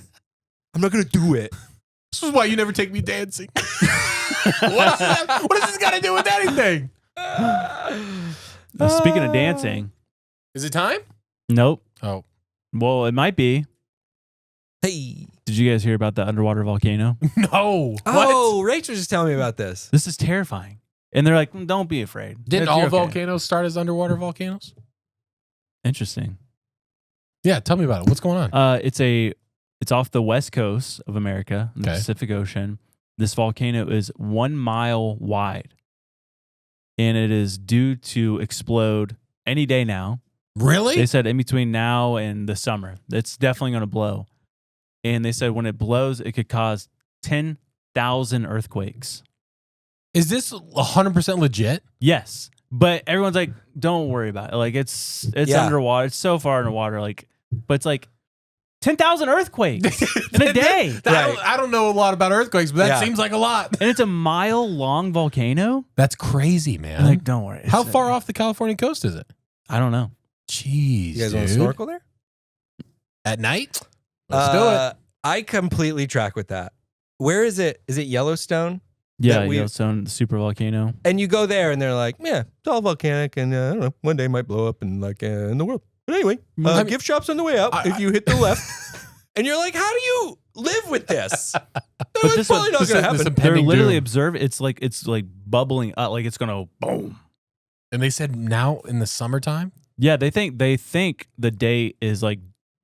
I'm not going to do it. This is why you never take me dancing. What does this got to do with anything? Speaking of dancing. Is it time? Nope. Oh. Well, it might be. Hey. Did you guys hear about the underwater volcano? No. Oh, Rachel was just telling me about this. This is terrifying. And they're like, don't be afraid. Didn't You're all okay. volcanoes start as underwater volcanoes? Interesting. Yeah, tell me about it. What's going on? It's off the west coast of America, in the Okay. Pacific Ocean. This volcano is 1 mile wide. And it is due to explode any day now. Really? They said in between now and the summer. It's definitely going to blow. And they said when it blows, it could cause 10,000 earthquakes. Is this 100% legit? Yes. But everyone's like, don't worry about it. It's Yeah. underwater. It's so far underwater. But it's 10,000 earthquakes in a day. I don't know a lot about earthquakes, but that Yeah. seems like a lot. And it's a mile-long volcano. That's crazy, man. Don't worry. How far off the California coast is it? I don't know. Jeez, You guys want to dude. snorkel there? At night? Let's do it. I completely track with that. Where is it? Is it Yellowstone? Yeah, That we- Yellowstone super volcano. And you go there and they're like, yeah, it's all volcanic and I don't know, one day it might blow up and in the world. But anyway, I mean- gift shops on the way up if you hit the left. And you're like, how do you live with this? It's this probably one- not this going to is- happen. this They're Pending literally doom. observe. It's like bubbling up. It's gonna boom. And they said now in the summertime? Yeah, they think the date is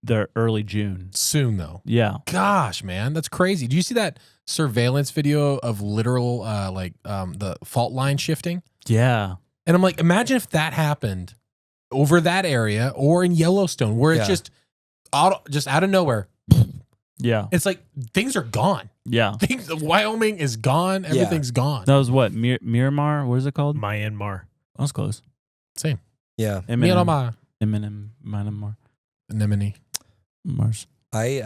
the early June. Soon, though. Yeah. Gosh, man, that's crazy. Do you see that surveillance video of literal, the fault line shifting? Yeah. And I'm like, imagine if that happened over that area or in Yellowstone, where it's Yeah. just out of nowhere. Yeah. It's like things are gone. Yeah. Wyoming is gone. Everything's gone. That was what? Miramar? What is it called? Myanmar. That was close. Same. Yeah. Myanmar. Myanmar. Anemone. Mars. I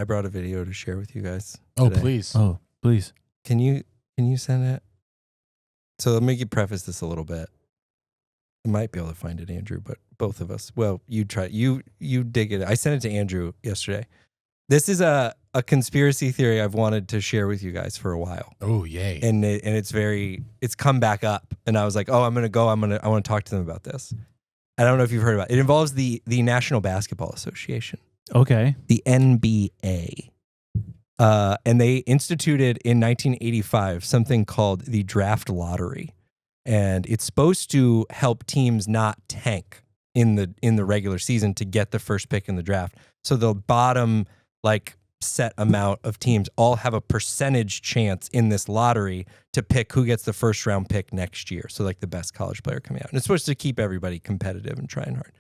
brought a video to share with you guys. Oh, today. please. Oh, please. Can you send it? So let me preface this a little bit. I might be able to find it, Andrew, but both of us. Well, you try. You dig it. I sent it to Andrew yesterday. This is a conspiracy theory I've wanted to share with you guys for a while. Oh, yay. And it's come back up. And I was like, oh, I want to talk to them about this. I don't know if you've heard about it. It involves the National Basketball Association, Okay. the NBA. And they instituted in 1985 something called the draft lottery. And it's supposed to help teams not tank in the regular season to get the first pick in the draft. So the bottom set amount of teams all have a percentage chance in this lottery to pick who gets the first round pick next year. So the best college player coming out. And it's supposed to keep everybody competitive and trying hard.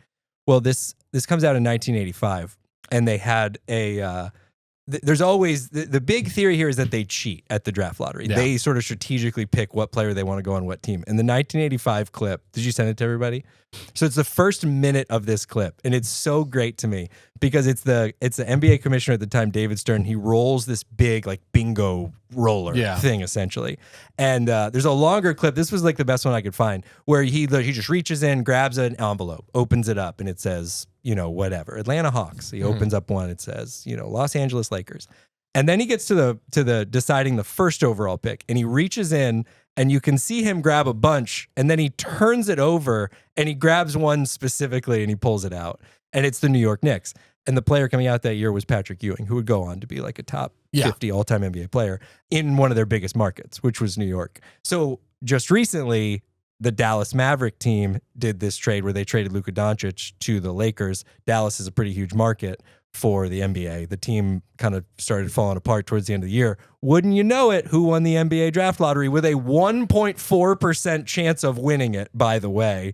Well, this comes out in 1985, and they had a. There's always the big theory here is that they cheat at the draft lottery. Yeah. They sort of strategically pick what player they want to go on what team. In the 1985 clip, did you send it to everybody? So it's the first minute of this clip, and it's so great to me because it's the NBA commissioner at the time, David Stern. He rolls this big like bingo roller thing essentially, and there's a longer clip. This was like the best one I could find where he just reaches in, grabs an envelope, opens it up, and it says, whatever, Atlanta Hawks. He opens up one, it says, Los Angeles Lakers. And then he gets to the deciding the first overall pick, and he reaches in, and you can see him grab a bunch, and then he turns it over, and he grabs one specifically, and he pulls it out, and it's the New York Knicks. And the player coming out that year was Patrick Ewing, who would go on to be like a top 50 all-time NBA player in one of their biggest markets, which was New York. So just recently, the Dallas Maverick team did this trade where they traded Luka Doncic to the Lakers. Dallas is a pretty huge market for the NBA. The team kind of started falling apart towards the end of the year. Wouldn't you know it, who won the NBA draft lottery with a 1.4% chance of winning it, by the way,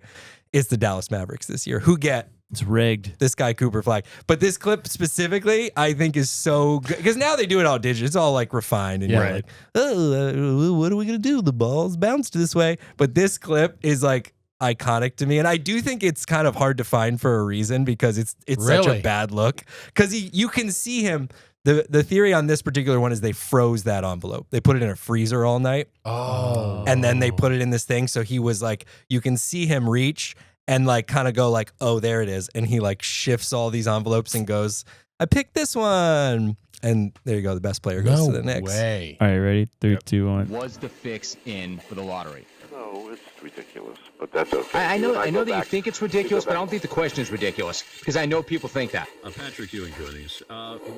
is the Dallas Mavericks this year, who get It's rigged. this guy Cooper Flag. But this clip specifically, I think is so good because now they do it all digital. It's all like refined and you're like, oh, what are we going to do? The ball's bounced this way. But this clip is like iconic to me. And I do think it's kind of hard to find for a reason because it's such a bad look. Because you can see him. The theory on this particular one is they froze that envelope. They put it in a freezer all night. Oh. And then they put it in this thing. So he was like, you can see him reach and like kind of go like, oh, there it is. And he like shifts all these envelopes and goes, I picked this one. And there you go. The best player goes to the Knicks. Way. All right, ready? 3, 2, 1. Was the fix in for the lottery? No, it's ridiculous, but that's okay. I know that you think it's ridiculous, but I don't think the question is ridiculous because I know people think that. Patrick Ewing joining us.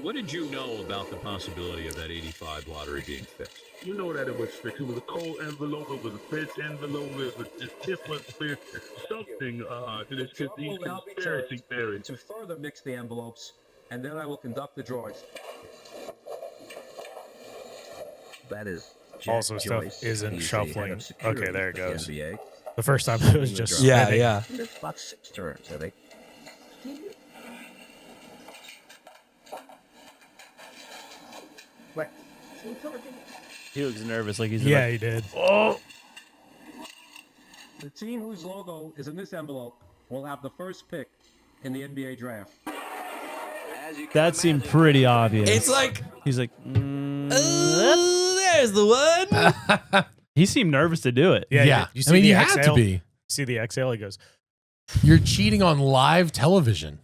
What did you know about the possibility of that 85 lottery being fixed? You know that it was fixed. It was a cold envelope. It was a fixed envelope. It was just different. Something to this conspiracy theory. To further mix the envelopes, and then I will conduct the drawings. That is Also, stuff Joyce. isn't He's the shuffling. head of security Okay, there it for the goes. NBA. The first time it was just Yeah, spinning. yeah. There's about 6 turns, I think. What? He looks nervous, like he's Yeah, he did. Oh, The team whose logo is in this envelope will have the first pick in the NBA draft. that seemed pretty obvious. It's like, He's like, oh, there's the one. he seemed nervous to do it. Yeah. You see I mean, the you had exhale? to be. See the exhale? He goes, You're cheating on live television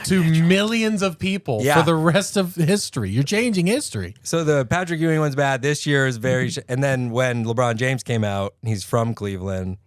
to millions of people Yeah. for the rest of history. You're changing history. So the Patrick Ewing one's bad. This year is very, and then when LeBron James came out, he's from Cleveland.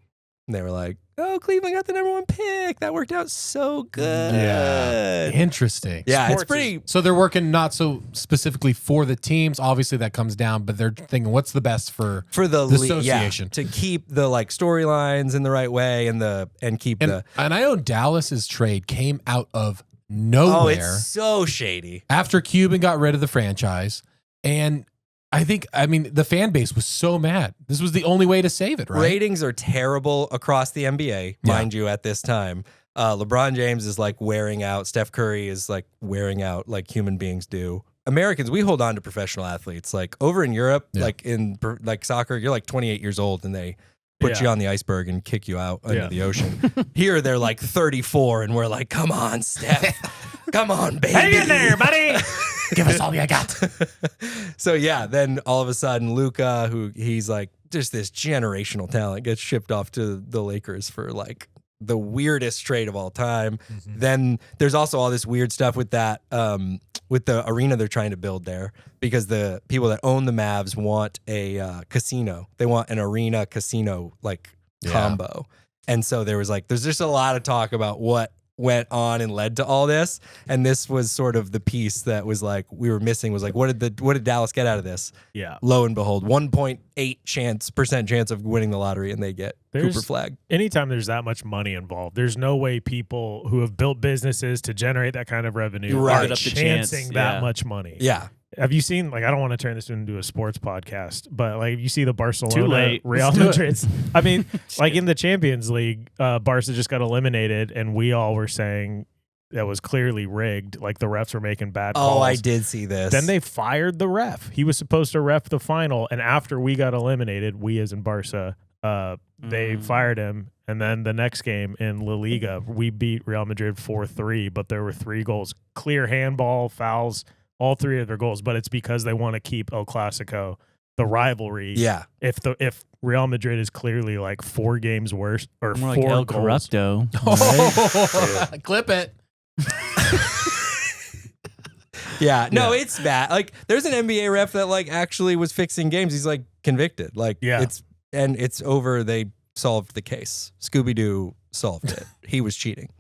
And they were like, oh, Cleveland got the #1 pick. That worked out so good. Yeah. Interesting. Yeah, Sports it's pretty. So they're working not so specifically for the teams. Obviously, that comes down, but they're thinking, what's the best for For the association? to keep the like storylines in the right way and keep And, the. and I know Dallas's trade came out of Oh, nowhere it's so shady. after Cuban got rid of the franchise. And I mean, the fan base was so mad. This was the only way to save it, right? Ratings are terrible across the NBA, mind you, at this time. LeBron James is like wearing out. Steph Curry is like wearing out like human beings do. Americans, we hold on to professional athletes. Like over in Europe, like in like soccer, you're like 28 years old and they put you on the iceberg and kick you out into the ocean. Here, they're like 34 and we're like, come on, Steph. Come on, baby. hang in there, buddy. Give us all you got. So yeah, then all of a sudden Luka, who he's like just this generational talent, gets shipped off to the Lakers for like the weirdest trade of all time. Mm-hmm. Then there's also all this weird stuff with that with the arena they're trying to build there because the people that own the Mavs want a casino. They want an arena casino like combo. And so there's just a lot of talk about what went on and led to all this, and this was sort of the piece that was like we were missing. Was like, what did Dallas get out of this? Yeah. Lo and behold, 1.8% chance of winning the lottery, and they get Cooper Flag. Anytime there's that much money involved, there's no way people who have built businesses to generate that kind of revenue Right. are Up the chancing chance, that yeah. much money. Yeah, have you seen, like, I don't want to turn this into a sports podcast, but like, you see the Barcelona, Too late. Real Madrid. I mean, like in the Champions League, Barca just got eliminated, and we all were saying that was clearly rigged. Like the refs were making bad calls. Oh, I did see this. Then they fired the ref. He was supposed to ref the final, and after we got eliminated, we as in Barca, they fired him. And then the next game in La Liga, we beat Real Madrid 4-3, but there were 3 goals. Clear handball, fouls, all 3 of their goals, but it's because they want to keep El Clasico, the rivalry. Yeah. If Real Madrid is clearly like 4 games worse or More 4 like El goals. Corrupto. Oh, clip it. Yeah, no, it's bad. Like, there's an NBA ref that like actually was fixing games. He's like convicted. Like, it's over. They solved the case. Scooby-Doo solved it. He was cheating.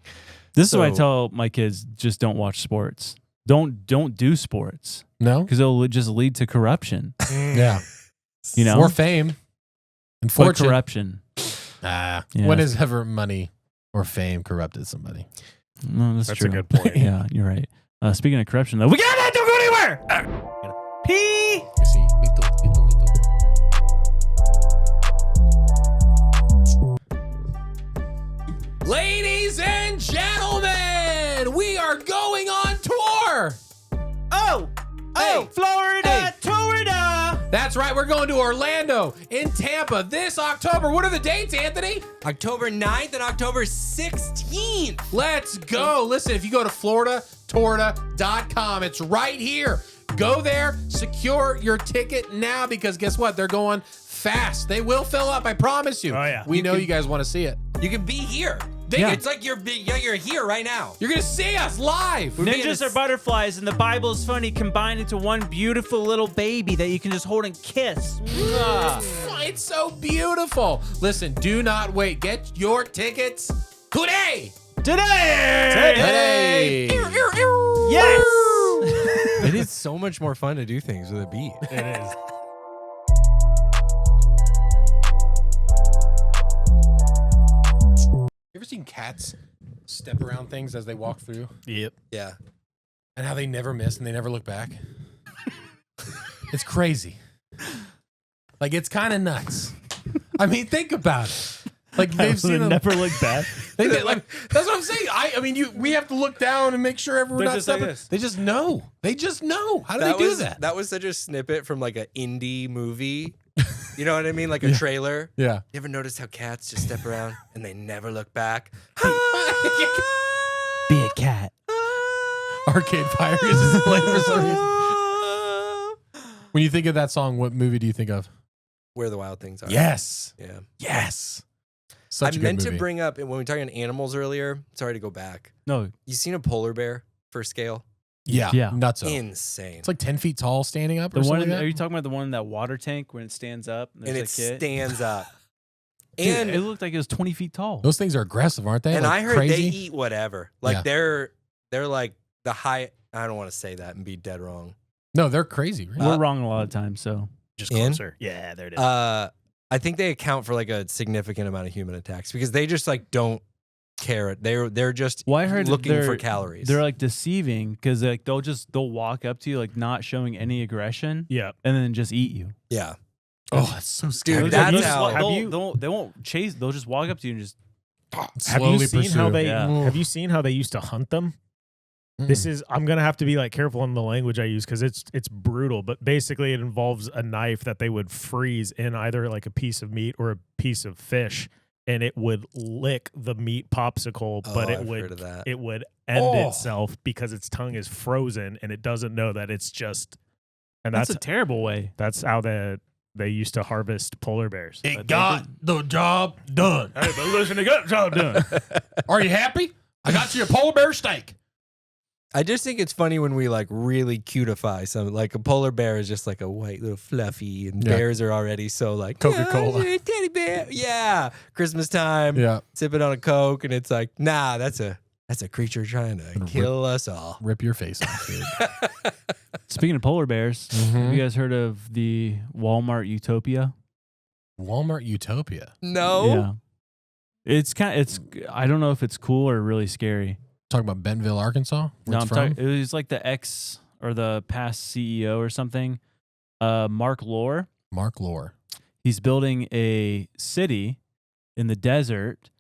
This is why I tell my kids, just don't watch sports. Don't do sports. No, because it'll just lead to corruption. Yeah, you know, or fame and or fortune. corruption. When has ever money or fame corrupted somebody? No, that's true. a good point. Yeah, you're right. Speaking of corruption, though, we got it. Don't go anywhere. Pee. Ladies and gentlemen, we are going on tour. Florida, Florida. That's right. We're going to Orlando in Tampa this October. What are the dates, Anthony? October 9th and October 16th. Let's go. Listen, if you go to floridatorta.com, it's right here. Go there, secure your ticket now, because guess what? They're going fast. They will fill up, I promise you. Oh, yeah. We know you guys want to see it. You can be here. It's like you're here right now. You're going to see us live. Ninjas are butterflies, and the Bible is funny combined into one beautiful little baby that you can just hold and kiss. It's so beautiful. Listen, do not wait. Get your tickets today. Today. Yes. It is so much more fun to do things with a beat. It is. You ever seen cats step around things as they walk through? Yep. Yeah. And how they never miss and they never look back? It's crazy. Like, it's kind of nuts. I mean, think about it. Like, they've seen them never look back. That's what I'm saying. I mean, we have to look down and make sure everyone's not just like stepping. this. They just know. They just know. How do they do that? That was such a snippet from like an indie movie. You know what I mean? Like a trailer. Yeah. You ever notice how cats just step around and they never look back? Be a cat. Arcade Fire is playing for some reason. When you think of that song, what movie do you think of? Where the Wild Things Are. Yes. Yeah. Yes. I Such a good meant movie. to bring up, when we were talking on animals earlier, sorry to go back. No. You seen a polar bear for scale? Yeah. Nutso. Insane. It's like 10 feet tall standing up The or one. something like Are that? you talking about the one in that water tank when it stands up And there's it a kid? stands up. Dude, And it looked like it was 20 feet tall. Those things are aggressive, aren't they? and Like, I heard crazy? they eat whatever. Like Yeah. they're like the high. I don't want to say that and be dead wrong. No, they're crazy. Right? We're wrong a lot of times, so Just In? closer. Yeah, there it is. I think they account for like a significant amount of human attacks because they just like don't care. They're just well, I heard looking they're- for calories. They're like deceiving because like they'll walk up to you like not showing any aggression, yeah. and then just eat you. yeah. Oh, that's so scary. Dude, They'll that's just how. walk- Have they'll- you- they won't chase. They'll just walk up to you and just. Have Slowly you seen how pursue. they Yeah. have you seen how they used to hunt them? This is I'm gonna have to be like careful in the language I use because it's brutal, but basically it involves a knife that they would freeze in either like a piece of meat or a piece of fish, and it would lick the meat popsicle, but I've heard of that. it would end itself because its tongue is frozen and it doesn't know that it's just. And That's a terrible way. that's how they used to harvest polar bears. It But got the job done. Hey, but listen, it got the job done. Are you happy? I got you a polar bear steak. I just think it's funny when we like really cutify something. Like a polar bear is just like a white little fluffy, and Yeah. bears are already so like Coca-Cola. "Yeah, teddy bear, yeah, Christmas time, Yeah. sipping on a Coke, and it's like, nah, that's a creature trying to kill us all. Rip your face off, dude. Speaking of polar bears, have you guys heard of the Walmart Utopia? Walmart Utopia. No, Yeah. It's I don't know if it's cool or really scary. Talking about Bentonville, Arkansas. Where No, it's I'm from? talking. It was like the or the past CEO or something, Mark Lore. Mark Lore. He's building a city in the desert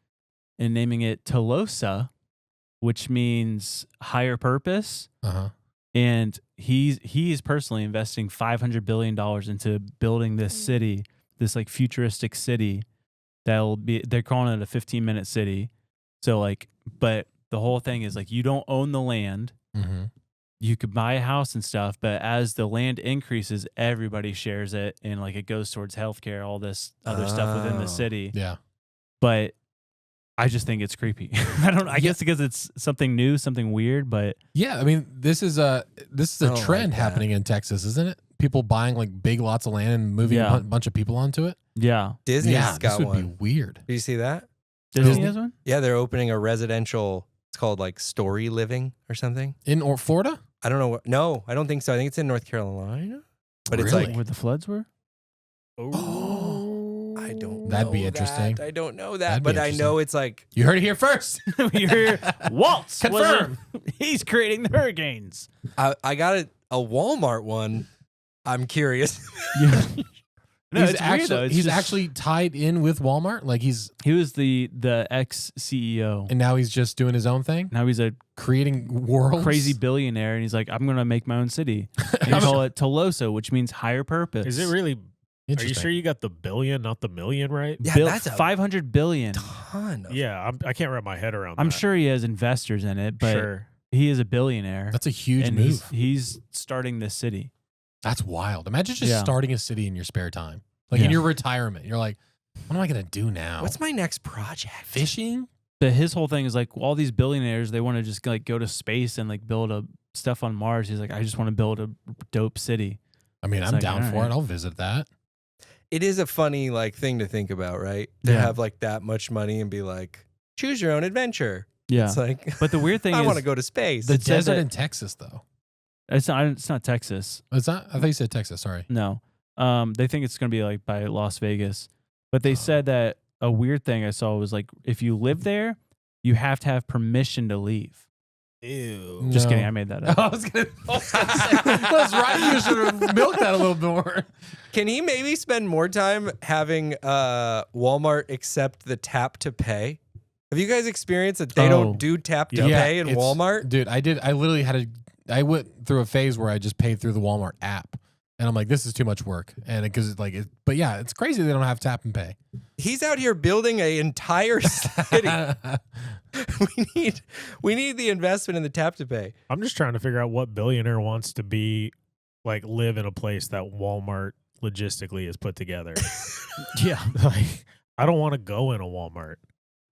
and naming it Tolosa, which means higher purpose. Uh-huh. And he's personally investing $500 billion into building this city, this like futuristic city they're calling it a 15-minute city. So like, but the whole thing is like, you don't own the land. Mm-hmm. You could buy a house and stuff, but as the land increases, everybody shares it, and like it goes towards healthcare, all this other stuff within the city. Yeah. But I just think it's creepy. I guess because it's something new, something weird, but yeah, I mean, this is a trend happening in Texas, isn't it? People buying like big lots of land and moving a bunch of people onto it. Yeah. Disney's got this would one. be weird. Did you see that? Disney has one? Yeah, they're opening a residential, it's called like Story Living or something. In Florida? I don't know. No, I don't think so. I think it's in North Carolina. But it's Really? like Where the floods were? I don't That'd be know interesting. that. I don't know that, That'd be but I know it's like You heard it here first. Waltz. Confirm. He's creating the hurricanes. I got a Walmart one. I'm curious. Yeah. No, he's it's weird, actually though. It's he's just- actually tied in with Walmart. Like he was the ex-CEO. and now he's just doing his own thing, Now he's a creating worlds. crazy billionaire, and he's like, I'm going to make my own city. And they call it Tolosa, which means higher purpose. Is it really? Are you Interesting. sure you got the billion, not the million, right? Yeah, Bill, that's a 500 billion. ton of Yeah, I can't wrap my head around. I'm that. sure he has investors in it, but Sure. he is a billionaire. That's a huge and move. he's starting this city. That's wild. Imagine just Yeah. starting a city in your spare time, like in Yeah. your retirement. You're like, what am I gonna do now? What's my next project? Fishing? But his whole thing is like all these billionaires, they want to just like go to space and like build a stuff on Mars. He's like, I just want to build a dope city. I mean, It's I'm like, down all for right. it. I'll visit that. It is a funny like thing to think about, right? To Yeah. have like that much money and be like, choose your own adventure. Yeah. It's like, But the weird thing I is want to go to space. The It says desert that- in Texas, though. it's not Texas. It's not. I thought you said Texas. Sorry. No. They think it's going to be like by Las Vegas. But they said that a weird thing I saw was like if you live there, you have to have permission to leave. Ew. Just No. kidding. I made that up. I was gonna say, that's right. You should have milked that a little bit more. Can he maybe spend more time having Walmart accept the tap to pay? Have you guys experienced that they Oh. don't do tap to pay in it's- Walmart? Dude, I did. I literally I went through a phase where I just paid through the Walmart app. And I'm like, this is too much work. And because it's like, but yeah, it's crazy they don't have tap and pay. He's out here building an entire city. we need the investment in the tap to pay. I'm just trying to figure out what billionaire wants to be like live in a place that Walmart logistically is put together. Yeah. Like I don't want to go in a Walmart.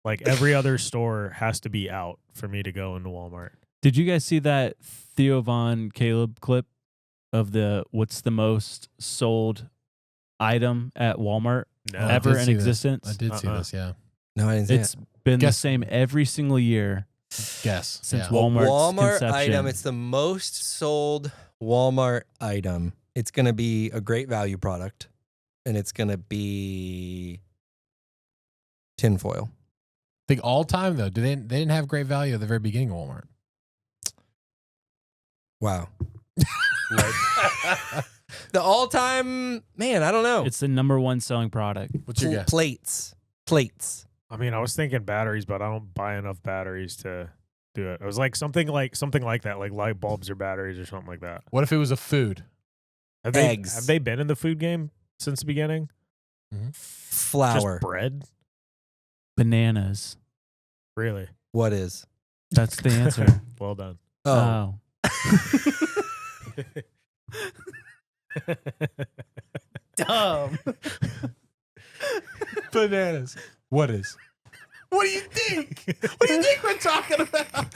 Like every other store has to be out for me to go into Walmart. Did you guys see that Theo Von Caleb clip of what's the most sold item at Walmart No. Oh, I ever did in see this. existence? I did see this, yeah. No, I didn't see It's it. been Guess. the same every single year Guess. since yeah. Walmart's Walmart conception. item. It's the most sold Walmart item. It's going to be a great value product, and it's going to be tinfoil. I think all time, though, they didn't have great value at the very beginning of Walmart. Wow. The all-time, man, I don't know. It's the number one selling product. What's your guess? Plates. I mean, I was thinking batteries, but I don't buy enough batteries to do it. It was like something like that, like light bulbs or batteries or something like that. What if it was a food? Eggs. Have they been in the food game since the beginning? Flour. Just bread? Bananas. Really? What is? That's the answer. Well done. Oh. Dumb. Bananas. What is? What do you think? What do you think we're talking about?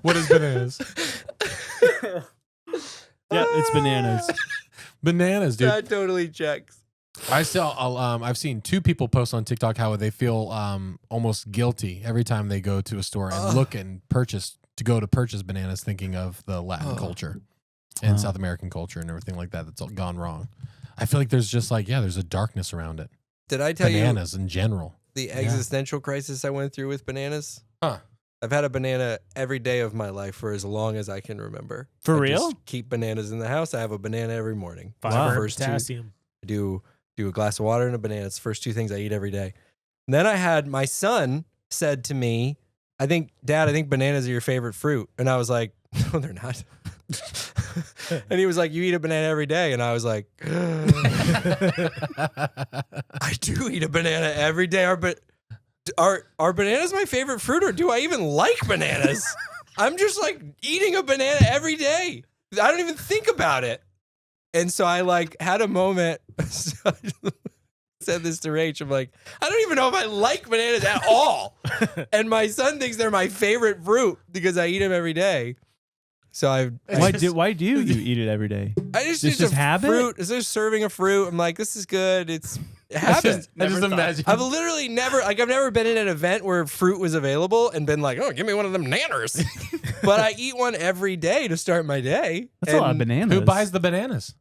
What is bananas? Yeah, it's bananas. Bananas, dude. That totally checks. I've seen two people post on TikTok how they feel almost guilty every time they go to a store and look and purchase bananas, thinking of the Latin culture and South American culture and everything like that. That's all gone wrong. I feel like there's just there's a darkness around it. Did I tell Bananas in general. the existential crisis I went through with bananas? Huh. I've had a banana every day of my life for as long as I can remember. For I real? just keep bananas in the house. I have a banana every morning. Fiber, First two, potassium. I do a glass of water and a banana. It's the first two things I eat every day. And then I had my son said to me, Dad, I think bananas are your favorite fruit. And I was like, no, they're not. And he was like, you eat a banana every day. And I was like, I do eat a banana every day. Are bananas my favorite fruit, or do I even like bananas? I'm just like eating a banana every day. I don't even think about it. And so I like had a moment. So I said this to Rach. I'm like, I don't even know if I like bananas at all. And my son thinks they're my favorite fruit because I eat them every day. So why do you eat it every day? I just It's use just a habit? fruit. It's just serving a fruit. I'm like, this is good. It's habit. I just imagine. I've literally I've never been in an event where fruit was available and been like, oh, give me one of them nanners. But I eat one every day to start my day. That's a lot of bananas. Who buys the bananas?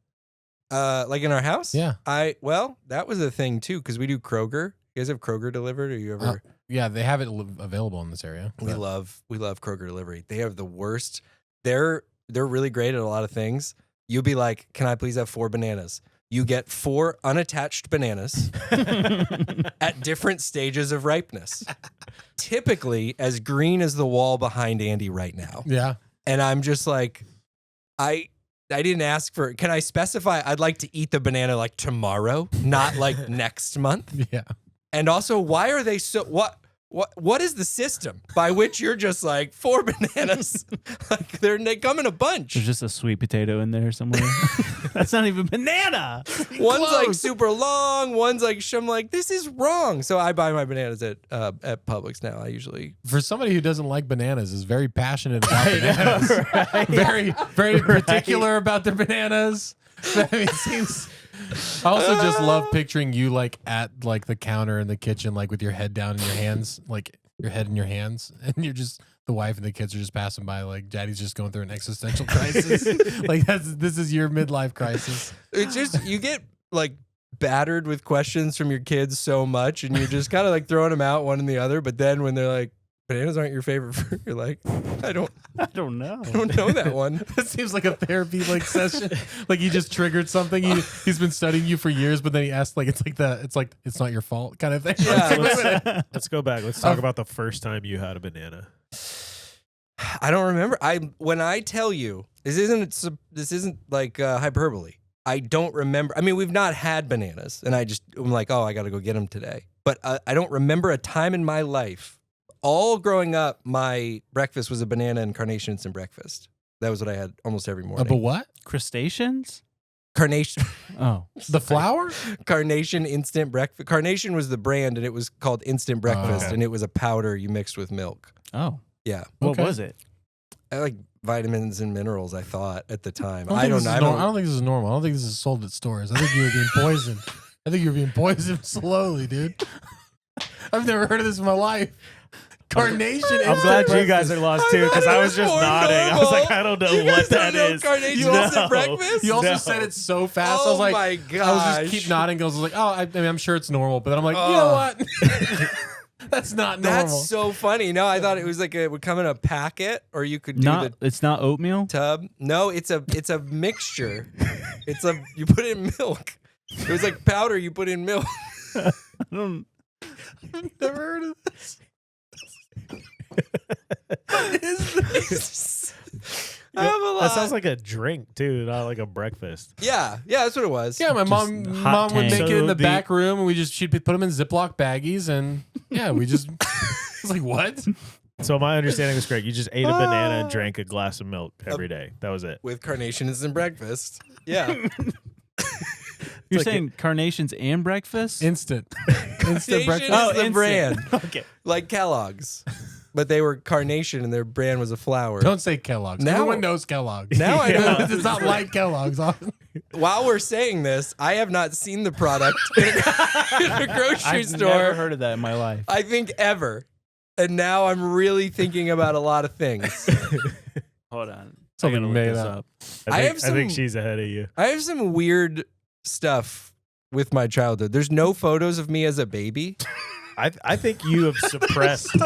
Like in our house? Yeah. That was a thing too, because we do Kroger. You guys have Kroger delivered, or you ever? Yeah, they have it available in this area. We love Kroger delivery. They have the worst. They're really great at a lot of things. You'll be like, can I please have 4 bananas? You get 4 unattached bananas at different stages of ripeness. Typically as green as the wall behind Andy right now. Yeah. And I'm just like, I didn't ask for, can I specify I'd like to eat the banana like tomorrow, not like next month? Yeah. And also, why are they so, what is the system by which you're just like 4 bananas? Like they come in a bunch. There's just a sweet potato in there somewhere. That's not even banana. One's like super long. One's like, I'm like, this is wrong. So I buy my bananas at Publix now. I usually. For somebody who doesn't like bananas, is very passionate about bananas. Right? Very, very particular about their bananas. I mean, it seems. I also just love picturing you like at like the counter in the kitchen, like with your head down in your hands, like your head in your hands, and you're just the wife and the kids are just passing by, like Daddy's just going through an existential crisis. Like this is your midlife crisis. It's just you get like battered with questions from your kids so much, and you're just kind of like throwing them out one and the other. But then when they're like, bananas aren't your favorite fruit, you're like, I don't know. I don't know that one. That seems like a therapy like session. Like he just triggered something. He's been studying you for years, but then he asked like it's not your fault kind of thing. Yeah, let's go back. Let's talk about the first time you had a banana. I don't remember. When I tell you this isn't like hyperbole. I don't remember. I mean, we've not had bananas, and I'm like, oh, I got to go get them today. But I don't remember a time in my life. All growing up, my breakfast was a banana and Carnation instant breakfast. That was what I had almost every morning. But what? Crustaceans? Carnation. Oh. The flour? Carnation instant breakfast. Carnation was the brand, and it was called instant breakfast, and it was a powder you mixed with milk. Oh. Yeah. What was it? I like vitamins and minerals, I thought, at the time. I don't think this is normal. I don't think this is sold at stores. I think you were being poisoned. I think you're being poisoned slowly, dude. I've never heard of this in my life. Carnation. I'm glad you guys are lost too, because I was just nodding. I was like, I don't know what that is. Carnation instant breakfast? You also said it so fast. I was like, my gosh. I was just keep nodding. I was like, oh, I mean, I'm sure it's normal, but then I'm like, you know what? That's not normal. That's so funny. No, I thought it was like it would come in a packet, or you could do It's not oatmeal? tub. No, it's a mixture. You put it in milk. It was like powder you put in milk. I've never heard of this. What is this? That sounds like a drink too, not like a breakfast. Yeah, that's what it was. Yeah, my mom would make it in the back room, and she'd put them in Ziploc baggies, and yeah, we just. It's like what? So my understanding was correct. You just ate a banana and drank a glass of milk every day. That was it. With Carnation instant breakfast. Yeah. You're saying Carnations and breakfast? Instant breakfast. Is the brand. Okay. Like Kellogg's. But they were Carnation, and their brand was a flower. Don't say Kellogg's. Now- Everyone knows Kellogg's. Now I know. It's not like Kellogg's. While we're saying this, I have not seen the product in a grocery I've store. never heard of that in my life. I think ever. And now I'm really thinking about a lot of things. Hold on. Something I gotta look made this up. I think she's ahead of you. I have some weird stuff with my childhood. There's no photos of me as a baby. I think you have suppressed.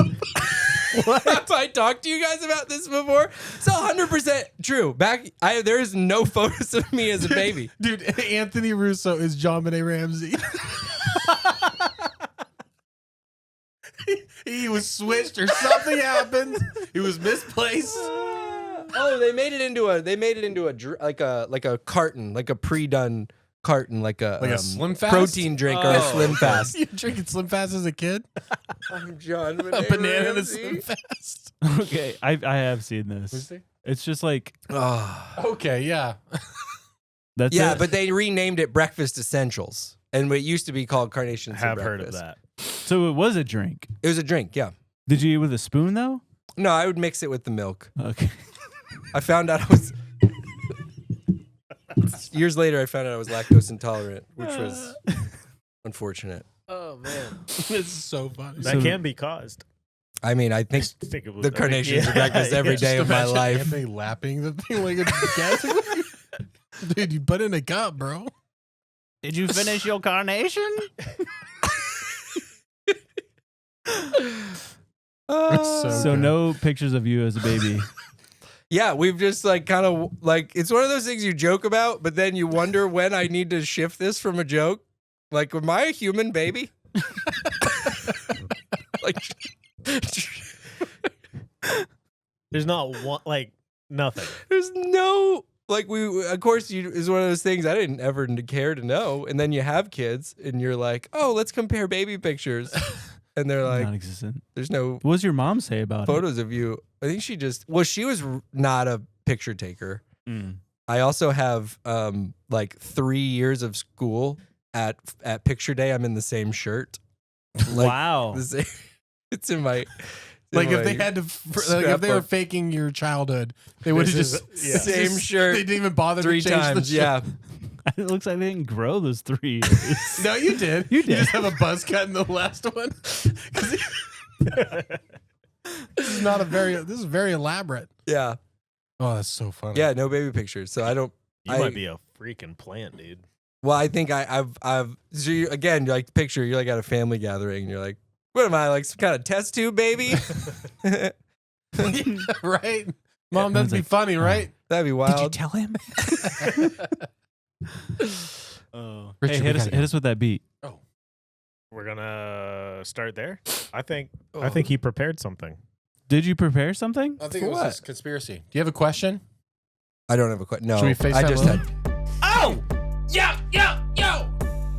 Have I talked to you guys about this before? It's 100% true. There is no photos of me as a baby. Dude, Anthony Russo is John Benet Ramsey. He was switched or something happened. He was misplaced. Oh, they made it into a carton, like a pre-done carton, like a Slim Fast protein drink or a Slim Fast. You drinking Slim Fast as a kid? I'm John. A banana and a Slim Fast. Okay, I have seen this. It's just like Okay, yeah. that's Yeah, it. but they renamed it Breakfast Essentials, and it used to be called Carnation Have Breakfast. heard of that. So it was a drink. It was a drink, yeah. Did you eat with a spoon though? No, I would mix it with the milk. Okay. I found out I was years later. I found out I was lactose intolerant, which was unfortunate. Oh man, this is so funny. That can be caused. I mean, I think Think it was the that- Carnation yeah. Breakfast every Just day of my imagine life. Anthony lapping the thing like a gas. Dude, you put it in a cup, bro. Did you finish your carnation? So no pictures of you as a baby. Yeah, we've just like kind of like it's one of those things you joke about, but then you wonder when I need to shift this from a joke. Like, am I a human baby? Like, There's not one, like, nothing. there's no like we. Of course, you is one of those things I didn't ever care to know. And then you have kids, and you're like, oh, let's compare baby pictures, and they're like, Non-existent. there's no What does your mom say about photos of you. I think she was not a picture taker. it? I also have like 3 years of school at picture day. I'm in the same shirt. Like, Wow. It's in my Like if they had to, like if they were scrapbook. faking your childhood, they would have This just is- yeah. Same shirt. They didn't even bother 3 to change times. the Yeah. It looks like they didn't grow those 3 years. No, you did. You did. just have a buzz cut in the last one. 'Cause this is not a very. This is very elaborate. Yeah. Oh, that's so funny. Yeah. No baby pictures. So I don't. You might be a freaking plant, dude. Well, I think I've. So you, again, you're like picture. You're like at a family gathering. And you're like, what am I, like some kind of test tube baby? Right, Mom. That'd be funny, right? That'd be wild. tell him? Oh, Richard, hey, we hit gotta go. us with that beat. We're gonna start there. I think he prepared something. Did you prepare something? I think For it was what? this conspiracy. Do you have a question? I don't have a question. No, Should we face I that just Lily? had. Oh, yo.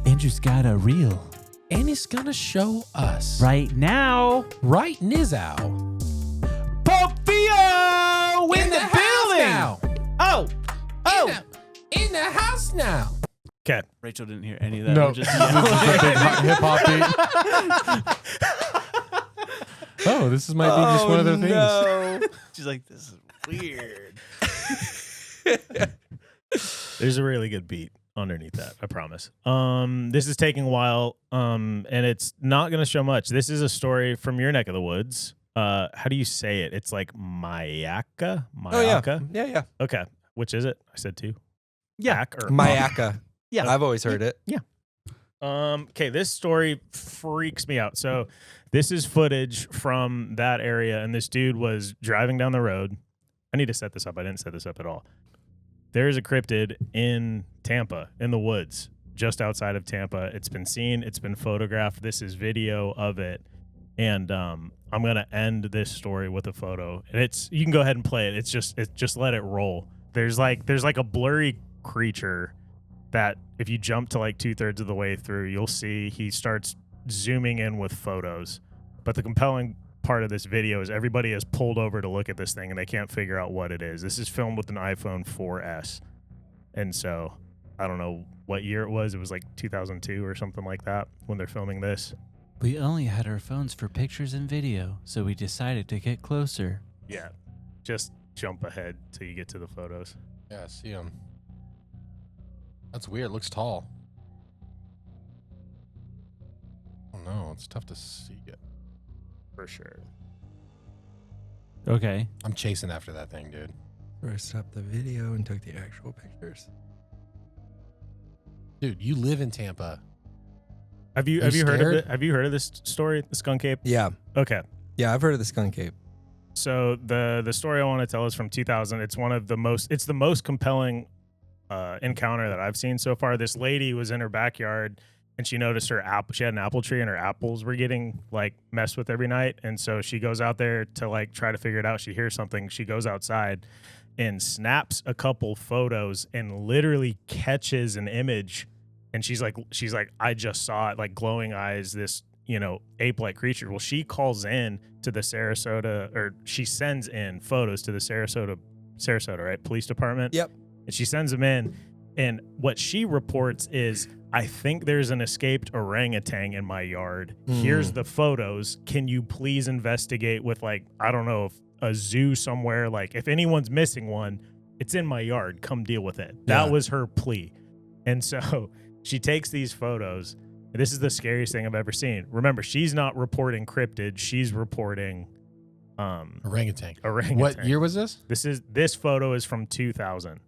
Andrew's got a reel And he's gonna show us right now. right Nizow Popio in the building. now. Oh, In the house now. Okay. Rachel didn't hear any of that. No, I'm just hip hop beat. Oh, this might be just one of their things. No. She's like, this is weird. There's a really good beat underneath that, I promise. This is taking a while, and it's not gonna show much. This is a story from your neck of the woods. How do you say it? It's like Mayaka? Oh yeah. Mayaka? Yeah. Okay. Which is it? I said 2. Yeah. Ak or Mayaka. Yeah. I've always heard it. Okay, this story freaks me out. So this is footage from that area, and this dude was driving down the road. I need to set this up. I didn't set this up at all. There's a cryptid in Tampa, in the woods, just outside of Tampa. It's been seen. It's been photographed. This is video of it. And I'm gonna end this story with a photo. And you can go ahead and play it. It's just let it roll. There's like a blurry creature that if you jump to like 2/3 of the way through, you'll see he starts zooming in with photos. But the compelling part of this video is everybody has pulled over to look at this thing and they can't figure out what it is. This is filmed with an iPhone 4S. And so I don't know what year it was. It was like 2002 or something like that when they're filming this. We only had our phones for pictures and video, so we decided to get closer. Yeah. Just jump ahead till you get to the photos. Yeah, I see him. That's weird. Looks tall. Oh no, it's tough to see it. For sure. Okay. I'm chasing after that thing, dude. First up the video and took the actual pictures. Dude, you live in Tampa. Have you heard of it? Have you heard of this story, the Skunk Ape? Yeah. Okay. Yeah, I've heard of the Skunk Ape. So the story I want to tell is from 2000. It's the most compelling encounter that I've seen so far. This lady was in her backyard and she noticed she had an apple tree and her apples were getting like messed with every night. And so she goes out there to like try to figure it out. She hears something. She goes outside and snaps a couple photos and literally catches an image. And she's like, I just saw it, like glowing eyes, this, ape-like creature. Well, she calls in to the Sarasota, or she sends in photos to the Sarasota, right? Police department. Yep. And she sends them in. And what she reports is, I think there's an escaped orangutan in my yard. Here's the photos. Can you please investigate with like, I don't know, if a zoo somewhere, like if anyone's missing one, it's in my yard. Come deal with it. That was her plea. And so she takes these photos. This is the scariest thing I've ever seen. Remember, she's not reporting cryptid. She's reporting orangutan. What year was this? This photo is from 2000.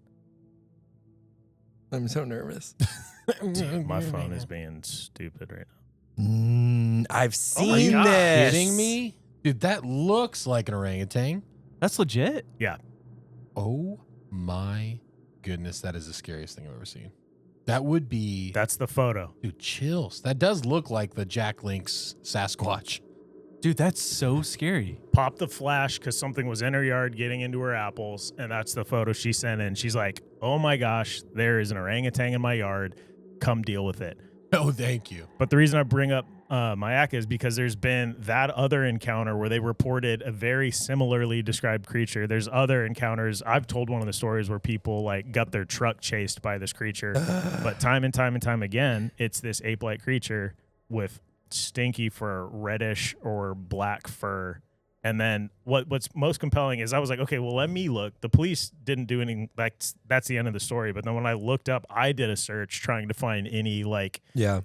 I'm so nervous. Dude, my phone is being stupid right now. I've seen Are you this. kidding me? Dude, that looks like an orangutan. That's legit. Yeah. Oh my goodness, that is the scariest thing I've ever seen. That would be... That's the photo. Dude, chills. That does look like the Jack Link's Sasquatch. Dude, that's so scary. Pop the flash because something was in her yard getting into her apples, and that's the photo she sent in. She's like, oh my gosh, there is an orangutan in my yard. Come deal with it. Oh, thank you. But the reason I bring up Mayaka is because there's been that other encounter where they reported a very similarly described creature. There's other encounters. I've told one of the stories where people like got their truck chased by this creature. But time and time and time again, it's this ape-like creature with stinky fur, reddish or black fur. And then what's most compelling is I was like, okay, well, let me look. The police didn't do anything. That's the end of the story. But then when I looked up, I did a search trying to find any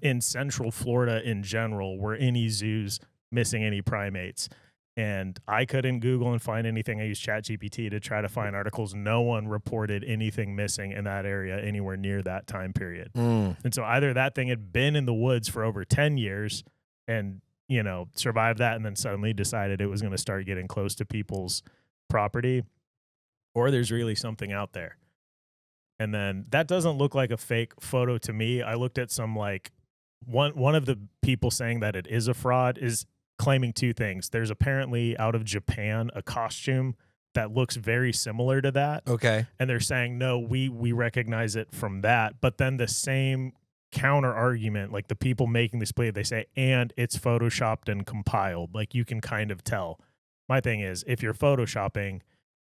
in Central Florida in general, were any zoos missing any primates. And I couldn't Google and find anything. I used ChatGPT to try to find articles. No one reported anything missing in that area anywhere near that time period. And so either that thing had been in the woods for over 10 years and survived that and then suddenly decided it was going to start getting close to people's property, or there's really something out there. And then that doesn't look like a fake photo to me. I looked at some one of the people saying that it is a fraud is claiming two things. There's apparently out of Japan a costume that looks very similar to that. Okay. And they're saying, no, we recognize it from that. But then the same counter argument, like the people making this play, they say, and it's photoshopped and compiled. Like you can kind of tell. My thing is, if you're photoshopping,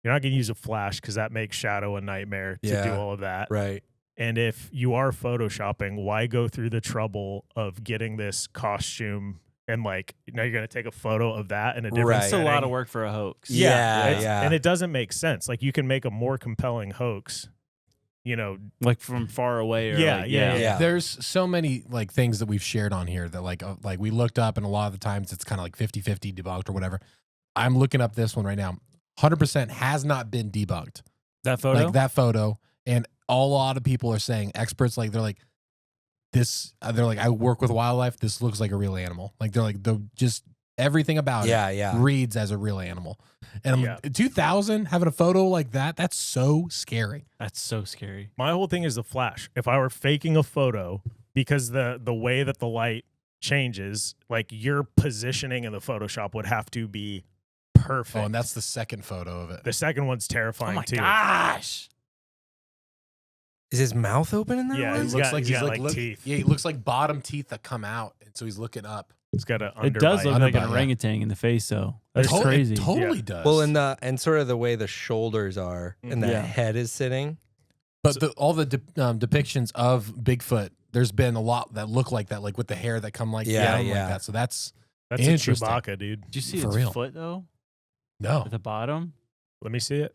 you're not going to use a flash because that makes shadow a nightmare to do all of that. Right. And if you are photoshopping, why go through the trouble of getting this costume and now you're going to take a photo of that in a different It's a lot of work for a hoax. Yeah. And it doesn't make sense. Like you can make a more compelling hoax, like from far away. Or yeah. There's so many things that we've shared on here that like we looked up, and a lot of the times it's kind of like 50-50 debunked or whatever. I'm looking up this one right now. 100% has not been debunked. That photo? And a lot of people are saying, experts, they're like, I work with wildlife. This looks like a real animal. They're like, just everything about it reads as a real animal. And 2000 having a photo like that, that's so scary. That's so scary. My whole thing is the flash. If I were faking a photo, because the way that the light changes, your positioning in the Photoshop would have to be perfect. Oh, and that's the second photo of it. The second one's terrifying too. Gosh. Is his mouth open in that Yeah, one? he's got teeth. Yeah, he looks like bottom teeth that come out, and so he's looking up. It's got an It does look like an Underbite, orangutan in the face, though. That's crazy. It totally does. Well, and sort of the way the shoulders are and the head is sitting. But all the depictions of Bigfoot, there's been a lot that look like that, with the hair that come down like that. So that's a interesting. Chewbacca, dude. Did you see For its real. foot, though? No. At the bottom? Let me see it.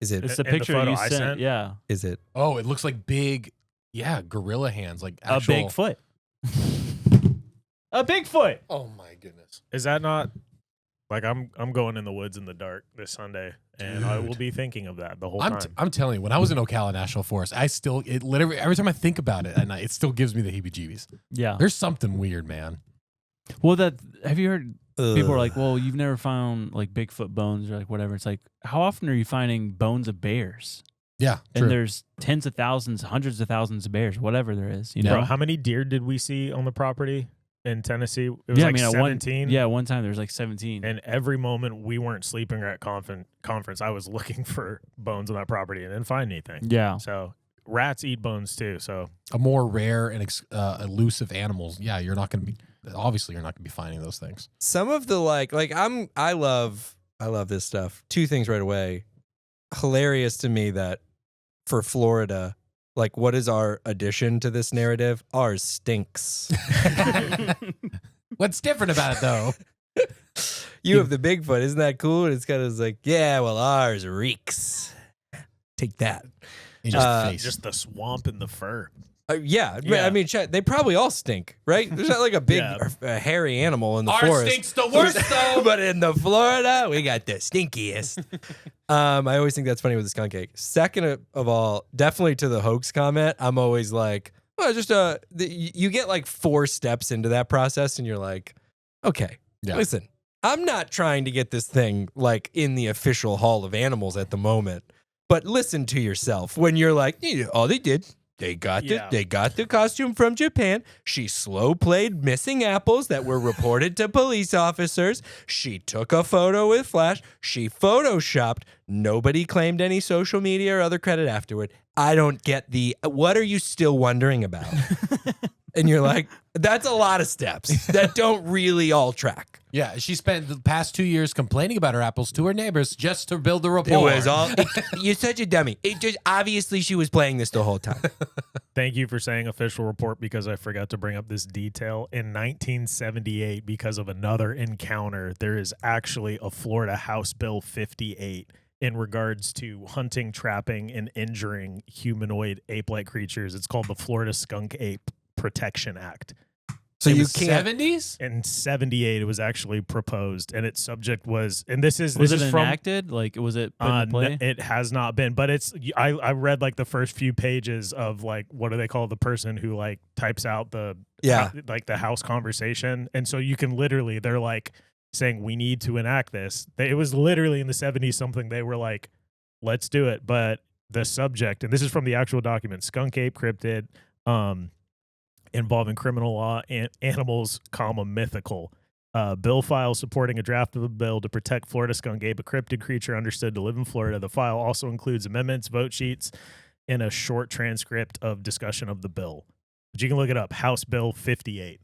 Is it? It's the in the picture photo you I sent. sent? Yeah. Is it? Oh, it looks like big, gorilla hands, actual. A Bigfoot. A Bigfoot. Oh my goodness. Is that not I'm going in the woods in the dark this Sunday, and I will be thinking of that the whole time. I'm telling you, when I was in Ocala National Forest, it literally every time I think about it at night, it still gives me the heebie-jeebies. Yeah. There's something weird, man. Well, have you heard People are like, well, you've never found like Bigfoot bones or like whatever. It's like, how often are you finding bones of bears? Yeah, and there's tens of thousands, hundreds of thousands of bears, whatever there is. You know, Bro, how many deer did we see on the property in Tennessee? It was like 17. One time there was like 17. And every moment we weren't sleeping or at conference, I was looking for bones on that property and didn't find anything. Yeah. So rats eat bones too. So a more rare and elusive animals. Yeah, you're not going to be. Obviously, you're not going to be finding those things. Some of the I love this stuff. Two things right away. Hilarious to me that for Florida, like, what is our addition to this narrative? Ours stinks. What's different about it, though? You have the Bigfoot. Isn't that cool? And it's kind of like, yeah, well, ours reeks. Take that. Just the swamp and the fur. Yeah, I mean, they probably all stink, right? There's not like a big hairy animal in the forest. Ours stinks the worst, though. But in the Florida, we got the stinkiest. I always think that's funny with the skunk ape. Second of all, definitely to the hoax comment, I'm always like, well, just you get like 4 steps into that process, and you're like, okay, listen, I'm not trying to get this thing like in the official Hall of Animals at the moment, but listen to yourself when you're like, oh, they did. They got the costume from Japan. She slow played missing apples that were reported to police officers. She took a photo with flash. She photoshopped. Nobody claimed any social media or other credit afterward. I don't get what are you still wondering about? And you're like, that's a lot of steps that don't really all track. Yeah, she spent the past 2 years complaining about her apples to her neighbors just to build the rapport. It was all, you're such a dummy. It just, obviously she was playing this the whole time. Thank you for saying official report, because I forgot to bring up this detail. In 1978, because of another encounter, there is actually a Florida House Bill 58 in regards to hunting, trapping, and injuring humanoid ape-like creatures. It's called the Florida Skunk Ape Protection Act. So in you the can't. 70s? In 78, it was actually proposed, and its subject was, and this is was this it is enacted? Like, was it put into play? It has not been, but it's. I read like the first few pages of like, what do they call the person who like types out the like the house conversation, and so you can literally, they're like saying we need to enact this. It was literally in the 70s something they were like, let's do it, but the subject, and this is from the actual document, skunk ape cryptid, involving criminal law and animals, mythical. Bill file supporting a draft of a bill to protect Florida skunk ape, a cryptid creature understood to live in Florida. The file also includes amendments, vote sheets, and a short transcript of discussion of the bill. But you can look it up, House Bill 58.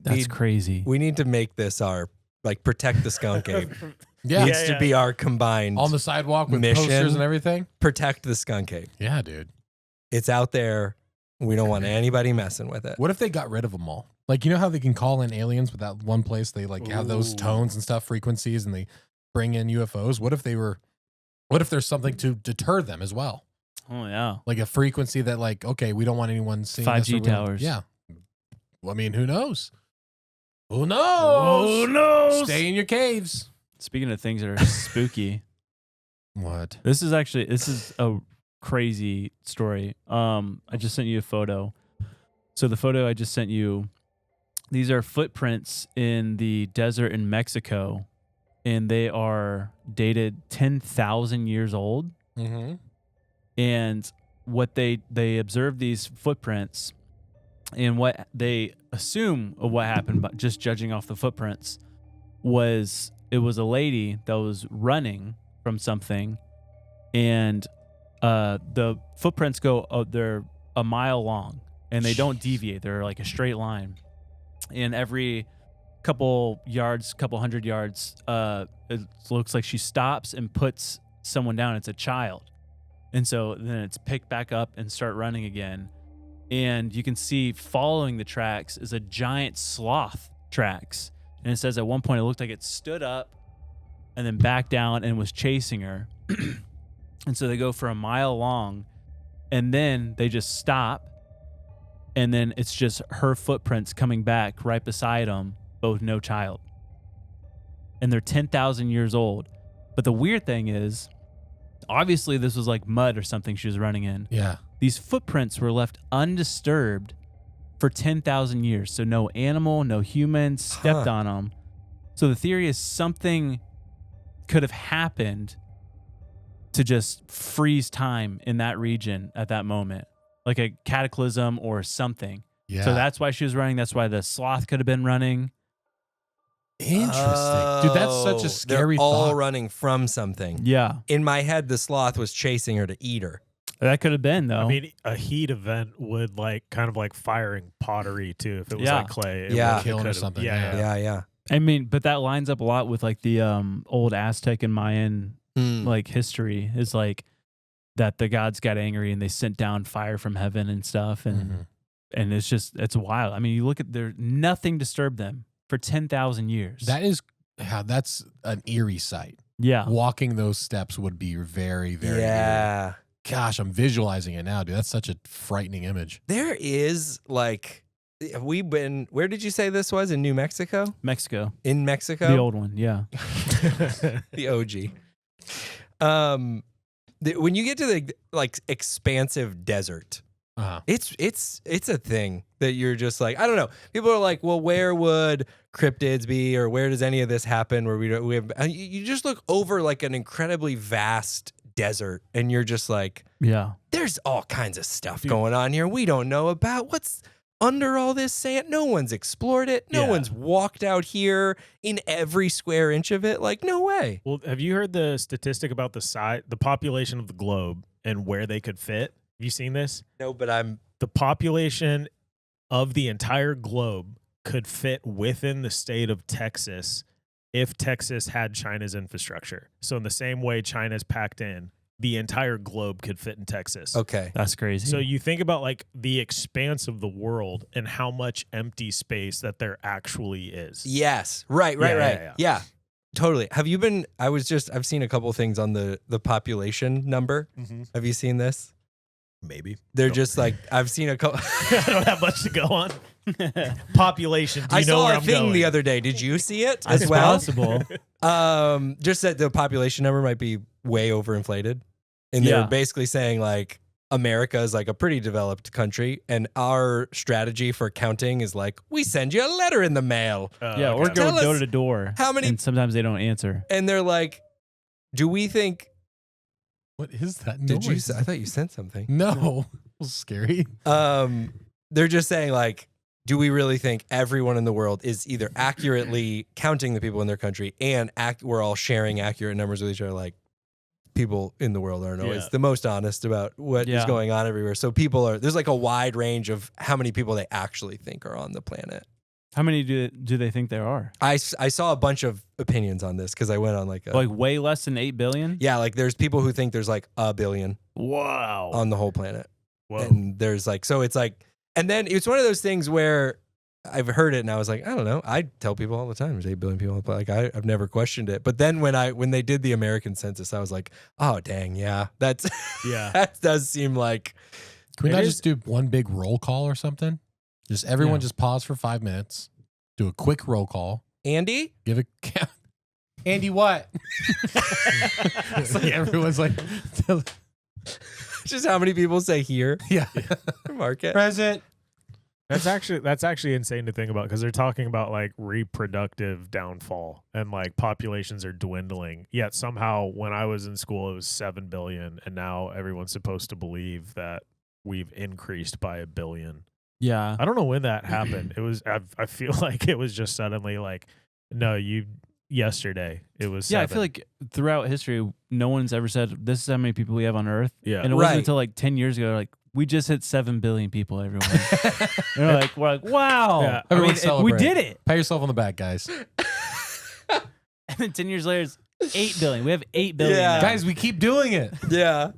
That's crazy. We need to make this our, like, protect the skunk ape. Yeah. Needs to be our combined on the sidewalk with mission. posters and everything. Protect the skunk ape. Yeah, dude. It's out there. We don't want anybody messing with it. What if they got rid of them all? Like, you know how they can call in aliens with that one place? They like have those tones and stuff, frequencies, and they bring in UFOs. What if there's something to deter them as well? Oh, yeah. Like a frequency that, like, okay, we don't want anyone seeing 5G towers. Yeah. Well, I mean, who knows? Who knows? Who knows? Stay in your caves. Speaking of things that are spooky. What? This is a crazy story. I just sent you a photo. So the photo I just sent you, these are footprints in the desert in Mexico, and they are dated 10,000 years old. Mm-hmm. And what they observed these footprints, and what they assume of what happened, but just judging off the footprints, was it was a lady that was running from something, and the footprints go, they're a mile long, and they don't deviate. They're like a straight line. And every couple hundred yards, it looks like she stops and puts someone down. It's a child. And so then it's picked back up and start running again. And you can see following the tracks is a giant sloth tracks. And it says at one point it looked like it stood up and then back down and was chasing her. And so they go for a mile long, and then they just stop, and then it's just her footprints coming back right beside them, but with no child. And they're 10,000 years old. But the weird thing is, obviously this was like mud or something she was running in. Yeah. These footprints were left undisturbed for 10,000 years. So no animal, no human stepped on them. So the theory is something could have happened to just freeze time in that region at that moment, like a cataclysm or something. Yeah. So that's why she was running. That's why the sloth could have been running. Interesting. Dude, that's such a scary They're all thought. running from something. Yeah. In my head, the sloth was chasing her to eat her. That could have been, though. I mean, a heat event would kind of like firing pottery too. If it was Yeah. like clay, Yeah. Killing or could've- something, Yeah. I mean, but that lines up a lot with like the old Aztec and Mayan Mm. like history is like that the gods got angry and they sent down fire from heaven and stuff. And and it's wild. I mean, you look at there, nothing disturbed them for 10,000 years. That's an eerie sight. Yeah. Walking those steps would be very, very eerie. Gosh, I'm visualizing it now, dude. That's such a frightening image. There is like, where did you say this was? In New Mexico? Mexico. In Mexico? The old one, yeah. The OG. When you get to the like expansive desert, it's a thing that you're just like, I don't know. People are like, well, where would cryptids be, or where does any of this happen? Where we have you just look over like an incredibly vast desert, and you're just like, yeah, there's all kinds of stuff going on here we don't know about. What's under all this sand? No one's explored it. No one's walked out here in every square inch of it. Like, no way. Well, have you heard the statistic about the population of the globe and where they could fit? Have you seen this? No, but the population of the entire globe could fit within the state of Texas if Texas had China's infrastructure. So in the same way China's packed in, the entire globe could fit in Texas. Okay. That's crazy. So you think about like the expanse of the world and how much empty space that there actually is. Yes. Right. Yeah. Totally. Have you been, I've seen a couple things on the population number. Mm-hmm. Have you seen this? Maybe. They're just like, I've seen a couple. I don't have much to go on. Population. Do you I know saw where a I'm thing going? the other day. Did you see it It's as well? possible. Just that the population number might be way overinflated. And they're basically saying like America is like a pretty developed country, and our strategy for counting is like, we send you a letter in the mail. Yeah, or Tell go us door to door. how many- And sometimes they don't answer. And they're like, do we think? What is that Did you? noise? I thought you sent something. No. It was scary. They're just saying like, do we really think everyone in the world is either accurately counting the people in their country and we're all sharing accurate numbers with each other? Like, people in the world aren't always the most honest about what is going on everywhere. So there's like a wide range of how many people they actually think are on the planet. How many do they think there are? I saw a bunch of opinions on this because I went on like way less than 8 billion? Yeah, like there's people who think there's like 1 billion. Wow. On the whole planet. Whoa. And there's like, so it's like, and then it's one of those things where I've heard it and I was like, I don't know. I tell people all the time there's 8 billion people on the planet. Like I've never questioned it. But then when they did the American census, I was like, oh dang, yeah. That does seem like. Can we not just do one big roll call or something? Just everyone just pause for 5 minutes. Do a quick roll call. Andy? Give a count. Andy what? It's like everyone's like just how many people say here? Yeah. Market. Present. That's actually insane to think about because they're talking about like reproductive downfall and like populations are dwindling. Yet somehow when I was in school it was 7 billion and now everyone's supposed to believe that we've increased by 1 billion. Yeah. I don't know when that happened. It was I feel like it was just suddenly like no, yesterday it was 7. I feel like throughout history no one's ever said this is how many people we have on Earth. Yeah. And it wasn't until like 10 years ago like we just hit 7 billion people everyone. And we're like, wow. Yeah. Everyone we celebrate. did it. Pat yourself on the back, guys. And then 10 years later it's 8 billion. We have 8 billion now. Guys, we keep doing it. Yeah.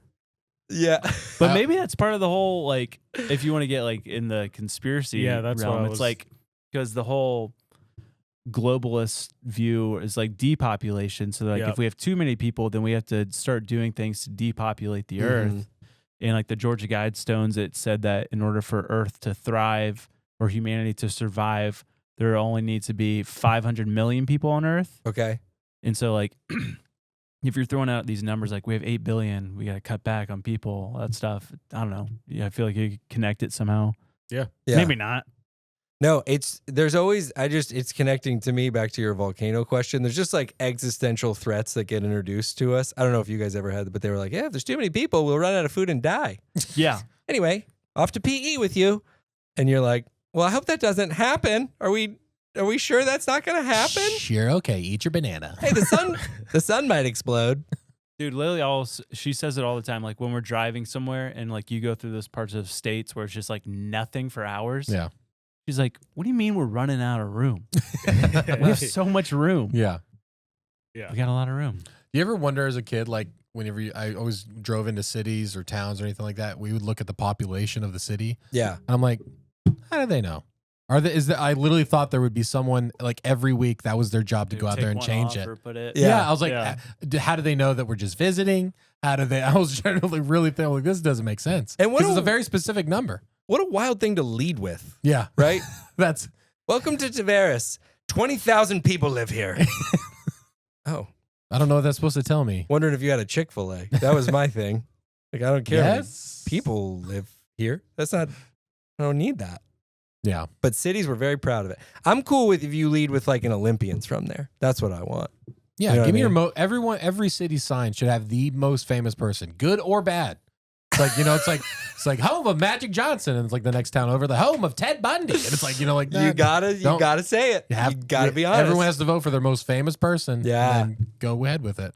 Yeah. But maybe that's part of the whole, like, if you want to get, like, in the conspiracy that's realm, what I it's was... like, because the whole globalist view is, like, depopulation. So, like, if we have too many people, then we have to start doing things to depopulate the Earth. And, like, the Georgia Guidestones, it said that in order for Earth to thrive or humanity to survive, there only needs to be 500 million people on Earth. Okay. And so, like... if you're throwing out these numbers like we have 8 billion, we got to cut back on people, all that stuff. I don't know. Yeah, I feel like you could connect it somehow. Yeah. Maybe not. No, there's always, it's connecting to me back to your volcano question. There's just like existential threats that get introduced to us. I don't know if you guys ever had, but they were like, yeah, if there's too many people, we'll run out of food and die. Yeah. Anyway, off to PE with you. And you're like, well, I hope that doesn't happen. Are we sure that's not going to happen? Sure. Okay. Eat your banana. Hey, the sun might explode. Dude, Lily she says it all the time. Like when we're driving somewhere and like you go through those parts of states where it's just like nothing for hours. Yeah. She's like, what do you mean we're running out of room? We have so much room. Yeah. We got a lot of room. You ever wonder as a kid, like whenever I always drove into cities or towns or anything like that, we would look at the population of the city. Yeah. And I'm like, how do they know? I literally thought there would be someone like every week that was their job to go out there and change it. Yeah. I was like, how do they know that we're just visiting? I was trying to really think like this doesn't make sense. And it's a very specific number. What a wild thing to lead with. Yeah. Right? Welcome to Tavares. 20,000 people live here. Oh. I don't know what that's supposed to tell me. Wondering if you had a Chick-fil-A. That was my thing. Like, I don't care. Yes. People live here. I don't need that. Yeah. But cities were very proud of it. I'm cool with if you lead with like an Olympians from there. That's what I want. Yeah. You know give me your every city sign should have the most famous person, good or bad. It's like, it's like home of Magic Johnson, and it's like the next town over, the home of Ted Bundy. And it's like, like you gotta say it. You gotta be honest. Everyone has to vote for their most famous person. Yeah. And then go ahead with it.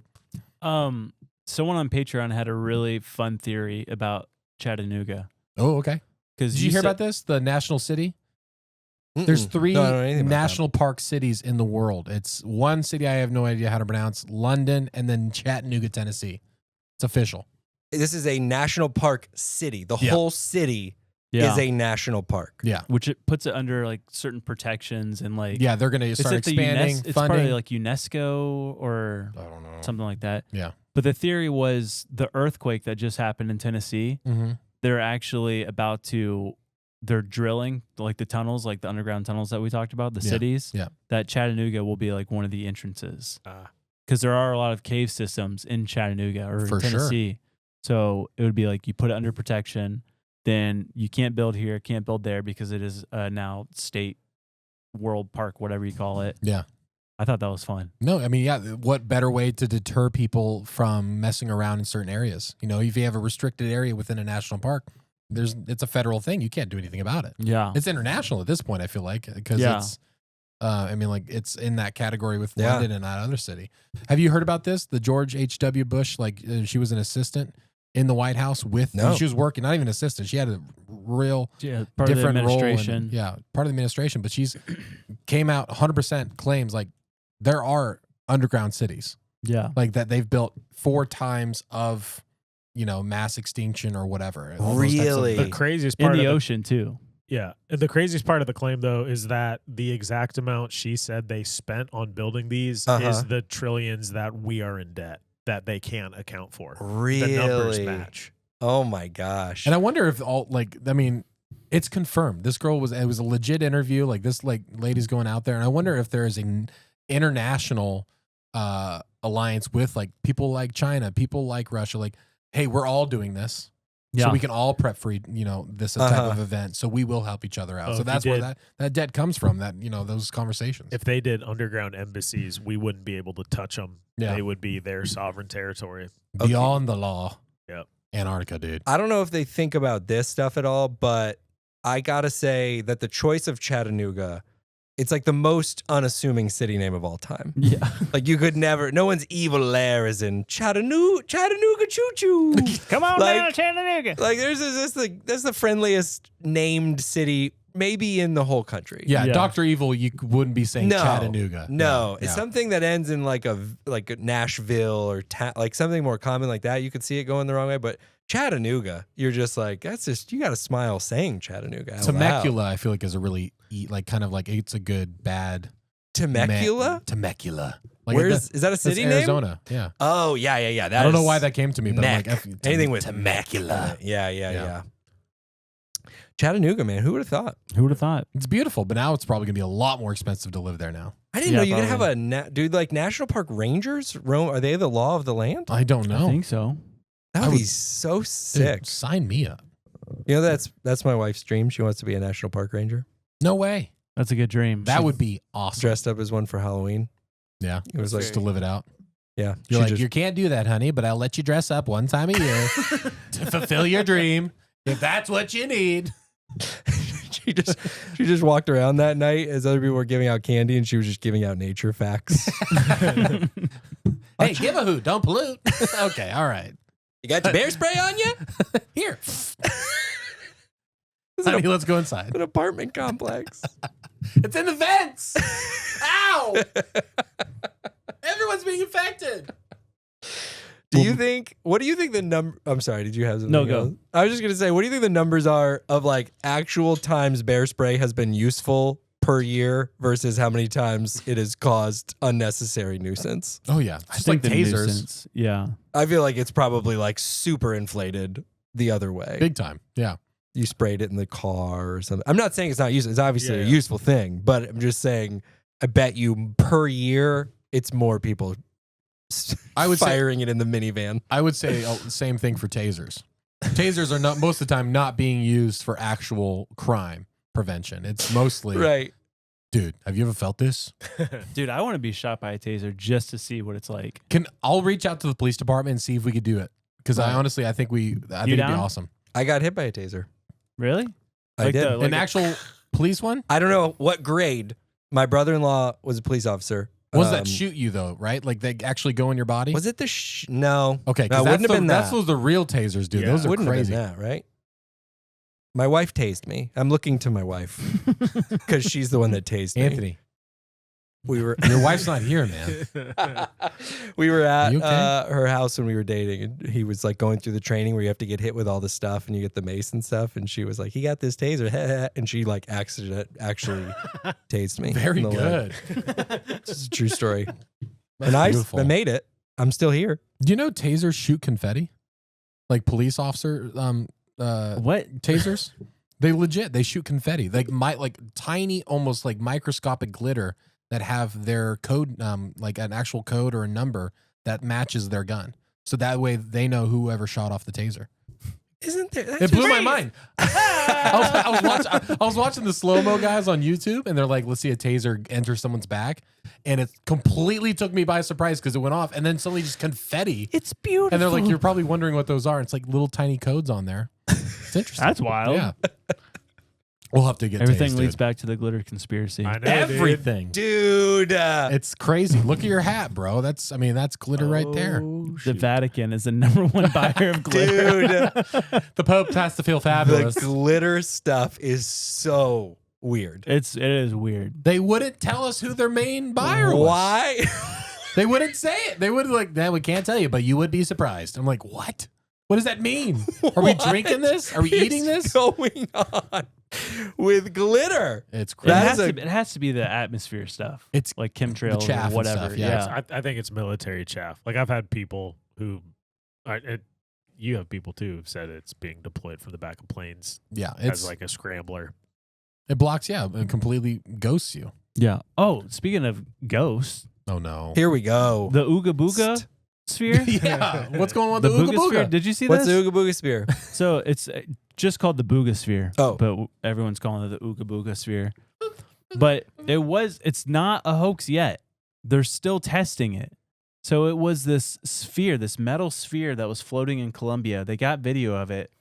Someone on Patreon had a really fun theory about Chattanooga. Oh, okay. Did you hear about this? The national city? There's 3 national park cities in the world. It's one city I have no idea how to pronounce, London, and then Chattanooga, Tennessee. It's official. This is a national park city. The whole city is a national park. Yeah. Which it puts it under like certain protections and like. Yeah, they're going to start expanding It's funding. probably like UNESCO or I don't know. Something like that. Yeah. But the theory was the earthquake that just happened in Tennessee, they're actually they're drilling like the tunnels, like the underground tunnels that we talked about, the cities. Yeah. That Chattanooga will be like one of the entrances. Because there are a lot of cave systems in Chattanooga or in Tennessee. Sure. So it would be like you put it under protection, then you can't build here, can't build there because it is now state world park, whatever you call it. Yeah. I thought that was fun. No, I mean, yeah, what better way to deter people from messing around in certain areas? If you have a restricted area within a national park, it's a federal thing. You can't do anything about it. Yeah. It's international at this point, I feel like, because it's it's in that category with London and that other city. Have you heard about this? The George H.W. Bush, she was an assistant in the White House she was working, not even assistant. She had a real part different of the administration. Role. Part of the administration. But she's came out 100% claims like there are underground cities. Yeah. Like that they've built 4 times of, mass extinction or whatever. Really? The craziest part in the ocean too. Yeah. The craziest part of the claim, though, is that the exact amount she said they spent on building these is the trillions that we are in debt that they can't account for. Really? The numbers match. Oh, my gosh. And I wonder if it's confirmed. It was a legit interview. Like this lady's going out there. And I wonder if there is an international alliance with like people like China, people like Russia. Like, hey, we're all doing this. So we can all prep for, this type of event. So we will help each other out. So that's where that debt comes from, those conversations. If they did underground embassies, we wouldn't be able to touch them. Yeah. They would be their sovereign territory. Beyond the law. Yep. Antarctica, dude. I don't know if they think about this stuff at all, but I got to say that the choice of Chattanooga, it's like the most unassuming city name of all time. Yeah. Like you could never, no one's evil lair is in Chattanooga choo-choo. Come on down, Chattanooga. Like that's the friendliest named city maybe in the whole country. Yeah. Dr. Evil, you wouldn't be saying Chattanooga. No. It's something that ends in like a Nashville or like something more common like that. You could see it going the wrong way, but Chattanooga, you're just like, you got to smile saying Chattanooga. Temecula, I feel like is a really it's a good bad. Temecula? Temecula. Like is that a city name? Arizona. Yeah. Oh, yeah. I don't know why that came to me, but I'm like, anything with Temecula. Yeah. Chattanooga, man. Who would have thought? Who would have thought? It's beautiful, but now it's probably going to be a lot more expensive to live there now. I didn't know you could have like national park rangers. Are they the law of the land? I don't know. I think so. That would be so sick. Dude, sign me up. That's my wife's dream. She wants to be a national park ranger. No way. That's a good dream. That would be awesome. Dressed up as one for Halloween. Yeah. It was like just to live it out. Yeah. You're like, you can't do that, honey, but I'll let you dress up one time a year to fulfill your dream if that's what you need. she just walked around that night as other people were giving out candy, and she was just giving out nature facts. Hey, give a hoot, don't pollute. Okay, all right. You got your bear spray on you? Here. Honey, let's go inside. An apartment complex. It's in the vents. Ow! Everyone's being infected. What do you think the number? I'm sorry, did you have something? No, go. else? I was just going to say, what do you think the numbers are of like actual times bear spray has been useful per year versus how many times it has caused unnecessary nuisance? Oh, yeah. I Just think like the tasers. nuisance, yeah. I feel like it's probably like super inflated the other way. Big time. Yeah. You sprayed it in the car or something. I'm not saying it's not useful. It's obviously Yeah. a useful thing, but I'm just saying, I bet you per year, it's more people I would firing it in the minivan. I would say same thing for tasers. Tasers are not most of the time not being used for actual crime prevention. It's mostly Right. Dude, have you ever felt this? Dude, I want to be shot by a taser just to see what it's like. I'll reach out to the police department and see if we could do it. Because I honestly, I think it'd be down? awesome. I got hit by a taser. Really? I did. An actual police one? I don't know what grade. My brother-in-law was a police officer. Was that shoot you though, right? Like they actually go in your body? Was it no. Okay, No, it wouldn't have been that's that. those the real tasers, dude. Yeah. Those are Wouldn't crazy. have been that, right? My wife tased me. I'm looking to my wife because she's the one that tased me. Anthony, We were your wife's not here, man. we were at You okay? her house when we were dating, and he was like going through the training where you have to get hit with all the stuff and you get the mace and stuff, and she was like, he got this taser, and she like actually tased me. Very in the leg. good. This is a true story. That's And I beautiful. made it. I'm still here. Do you know tasers shoot confetti? Like police officer What? tasers? They shoot confetti. Like tiny, almost like microscopic glitter that have their code, like an actual code or a number that matches their gun. So that way they know whoever shot off the taser. Isn't there? It blew my mind. I was watching the slow-mo guys on YouTube, and they're like, let's see a taser enter someone's back. And it completely took me by surprise because it went off. And then suddenly just confetti. It's beautiful. And they're like, you're probably wondering what those are. It's like little tiny codes on there. It's interesting. That's wild. Yeah. We'll have to get Everything tased, leads dude. back to the glitter conspiracy. I know, Everything. Dude. It's crazy. Look at your hat, bro. That's glitter right there. The Vatican is the #1 buyer of glitter. Dude. The Pope has to feel The fabulous. glitter stuff is so weird. It is weird. They wouldn't tell us who their main buyer was. Why? They wouldn't say it. They would like, we can't tell you, but you would be surprised. I'm like, what? What does that mean? Are we drinking this? Are we eating this? Going on with glitter? It's It crazy. has to be the atmosphere stuff. It's like chemtrails the chaff or and whatever. stuff, yeah. yeah. I think it's military chaff. Like I've had people who, you have people too who've said it's being deployed from the back of planes Yeah, as like a scrambler. It blocks, it completely ghosts you. Yeah. Oh, speaking of ghosts, Oh no. Here we go. the Ooga Booga sphere. Yeah. What's going on with The the Ooga Booga sphere. Booga? Did you see What's this? the Ooga Booga spear? So it's just called the Buga sphere. Oh. But everyone's calling it the Ooga Booga sphere. But it's not a hoax yet. They're still testing it. So it was this sphere, this metal sphere that was floating in Colombia. They got video of it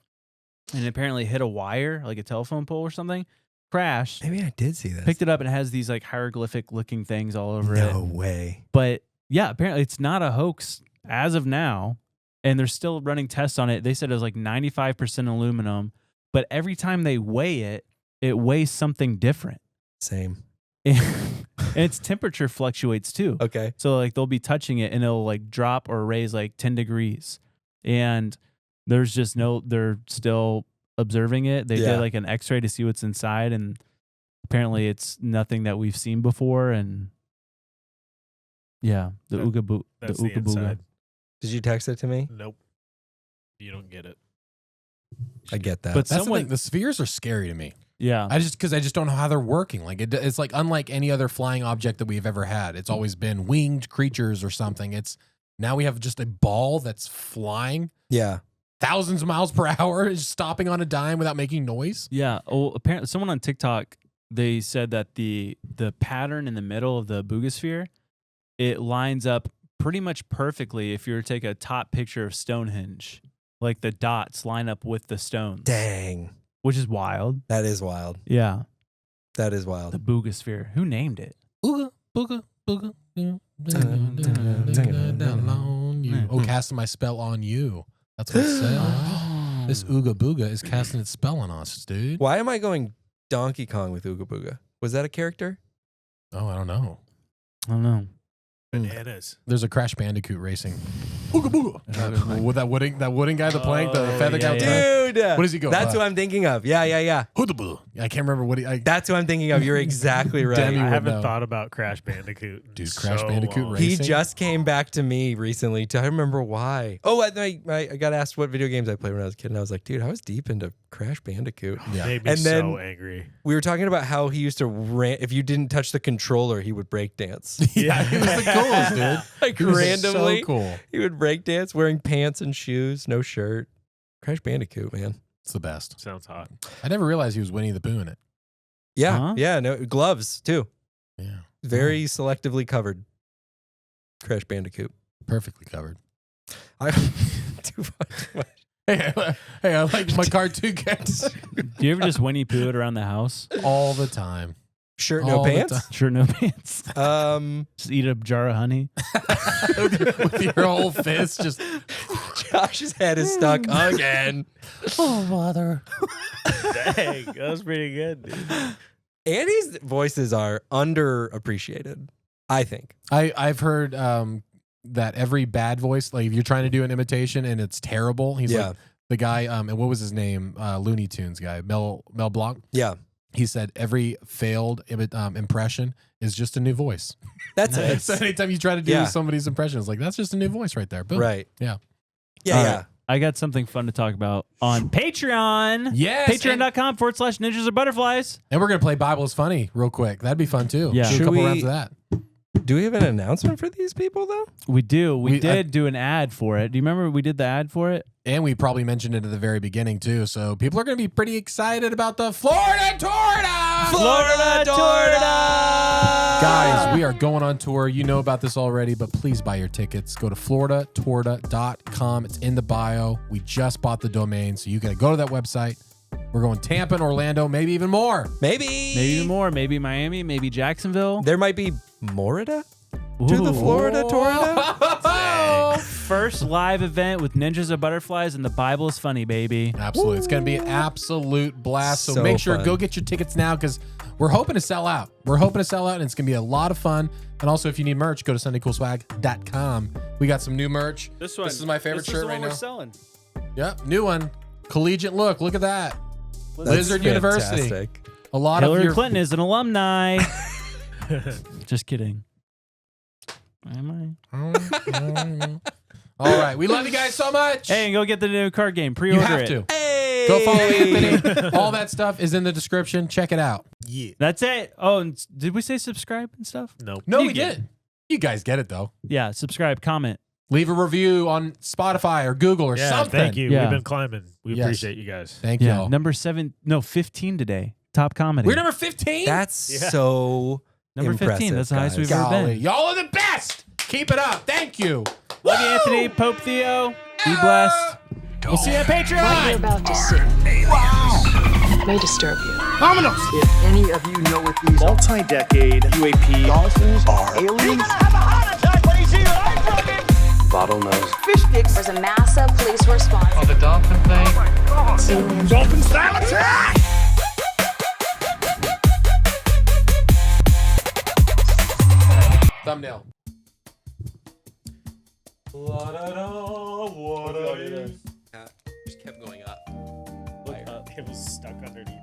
and it apparently hit a wire, like a telephone pole or something, crashed, Maybe I did see this. picked it up, and it has these like hieroglyphic looking things all over it. No way. But yeah, apparently it's not a hoax as of now. And they're still running tests on it. They said it was like 95% aluminum. But every time they weigh it, it weighs something different. Same. And its temperature fluctuates too. Okay. So like they'll be touching it and it'll like drop or raise like 10 degrees. And they're still observing it. They Yeah. did like an x-ray to see what's inside. And apparently it's nothing that we've seen before. And yeah, the That- Ooga Booga. That's the Ooga Booga. inside. Did you text it to me? Nope. You don't get it. I get that. But That's someone, the thing. The spheres are scary to me. yeah. Because I just don't know how they're working. Like it's like unlike any other flying object that we've ever had. It's always been winged creatures or something. It's now we have just a ball that's flying yeah. thousands of miles per hour, is stopping on a dime without making noise. Yeah. Oh, apparently someone on TikTok, they said that the pattern in the middle of the Buga, it lines up pretty much perfectly if you were to take a top picture of Stonehenge. Like the dots line up with the stones. Dang. Which is wild. That is wild. Yeah. That is wild. The Buga. Who named it? Booga, booga, booga. Oh, casting my spell on you. That's what it said. This Ooga Booga is casting its spell on us, dude. Why am I going Donkey Kong with Ooga Booga? Was that a character? Oh, I don't know. I don't know. Bananas. There's a Crash Bandicoot racing. Ooga Booga. With that wooden guy, the plank, the feather guy. Dude. What does he go? That's who I'm thinking of. Yeah. I can't remember what he. That's who I'm thinking of. You're exactly right. I haven't thought about Crash Bandicoot. Dude, Crash Bandicoot long. racing. He just came back to me recently. I remember why. Oh, I got asked what video games I played when I was a kid, and I was like, dude, I was deep into Crash Bandicoot. Yeah. Made me And then so angry. we were talking about how he used to if you didn't touch the controller, he would break dance. Yeah, he was the coolest, dude. Like He was randomly, so cool. he would break dance wearing pants and shoes, no shirt. Crash Bandicoot, man. It's the best. Sounds hot. I never realized he was Winnie the Pooh in it. Yeah, Huh? yeah. No gloves too. Yeah, Very selectively covered. Crash Bandicoot. perfectly covered. Too much. Hey, I like my cartoon cats Do you ever just Winnie Pooh it around the house? all the time. Shirt, no All the pants. time. Sure, no pants. Just eat a jar of honey. With your whole fist, just Josh's head is stuck again. oh mother. Dang, that was pretty good, dude. Andy's voices are underappreciated, I think. I've heard that every bad voice, like if you're trying to do an imitation and it's terrible, he's like the guy. And what was his name? Looney Tunes guy, Mel Blanc. Yeah. He said every failed impression is just a new voice. That's it. So anytime you try to do somebody's impression, it's like, that's just a new voice right there. Boom. Right. Yeah. Yeah. I got something fun to talk about on Patreon. Yes. Patreon.com/ninjas or butterflies. And we're going to play Bible is Funny real quick. That'd be fun too. Yeah. Do a Should couple we- rounds of that. Do we have an announcement for these people though? We do. We I did do an ad for it. Do you remember we did the ad for it? And we probably mentioned it at the very beginning too. So people are going to be pretty excited about the Florida Torta. Florida Torta! Guys, we are going on tour. You know about this already, but please buy your tickets. Go to floridatorta.com. It's in the bio. We just bought the domain, so you got to go to that website. We're going Tampa and Orlando, maybe even more. Maybe Maybe more. Maybe Miami. Maybe Jacksonville. there might be Morida to the Florida Torta. First live event with Ninjas or Butterflies, and the Bible is funny, baby. Absolutely. It's going to be an absolute blast. So So make sure, fun. go get your tickets now because we're hoping to sell out. We're hoping to sell out, and it's going to be a lot of fun. And also, if you need merch, go to SundayCoolSwag.com. We got some new merch. This is my favorite shirt right now. Selling. Yep, new one. Collegiant look. Look at that. That's Lizard University. fantastic. A lot Hillary of your Clinton is an alumni. Just kidding. Am I? All right. We love you guys so much. Hey, and go get the new card game. you Pre-order have it. to. Hey! Go follow Anthony. All that stuff is in the description. Check it out. Yeah. That's it. Oh, and did we say subscribe and stuff? Nope. No, You we get did. You guys get it, though. Yeah, subscribe, comment. Leave a review on Spotify or Google or Yeah, something. thank you. Yeah. We've been climbing. We Yes. appreciate you guys. Thank you. Yeah, number 15 today. Top comedy. We're number 15? That's so Number 15. impressive, That's the highest guys. we've ever Golly. been. Y'all are the best. Keep it up. Thank you. Love you, Anthony. Pope Theo. Be blessed. We'll see you at What you're Patreon. about to see may disturb you. If any of you know what these Multi-decade UAP dolphins are, aliens. bottlenose Fish sticks. There's a massive police response. Oh, the dolphin thing? Dolphin style attack! Thumbnail. Just kept going up. It was stuck underneath.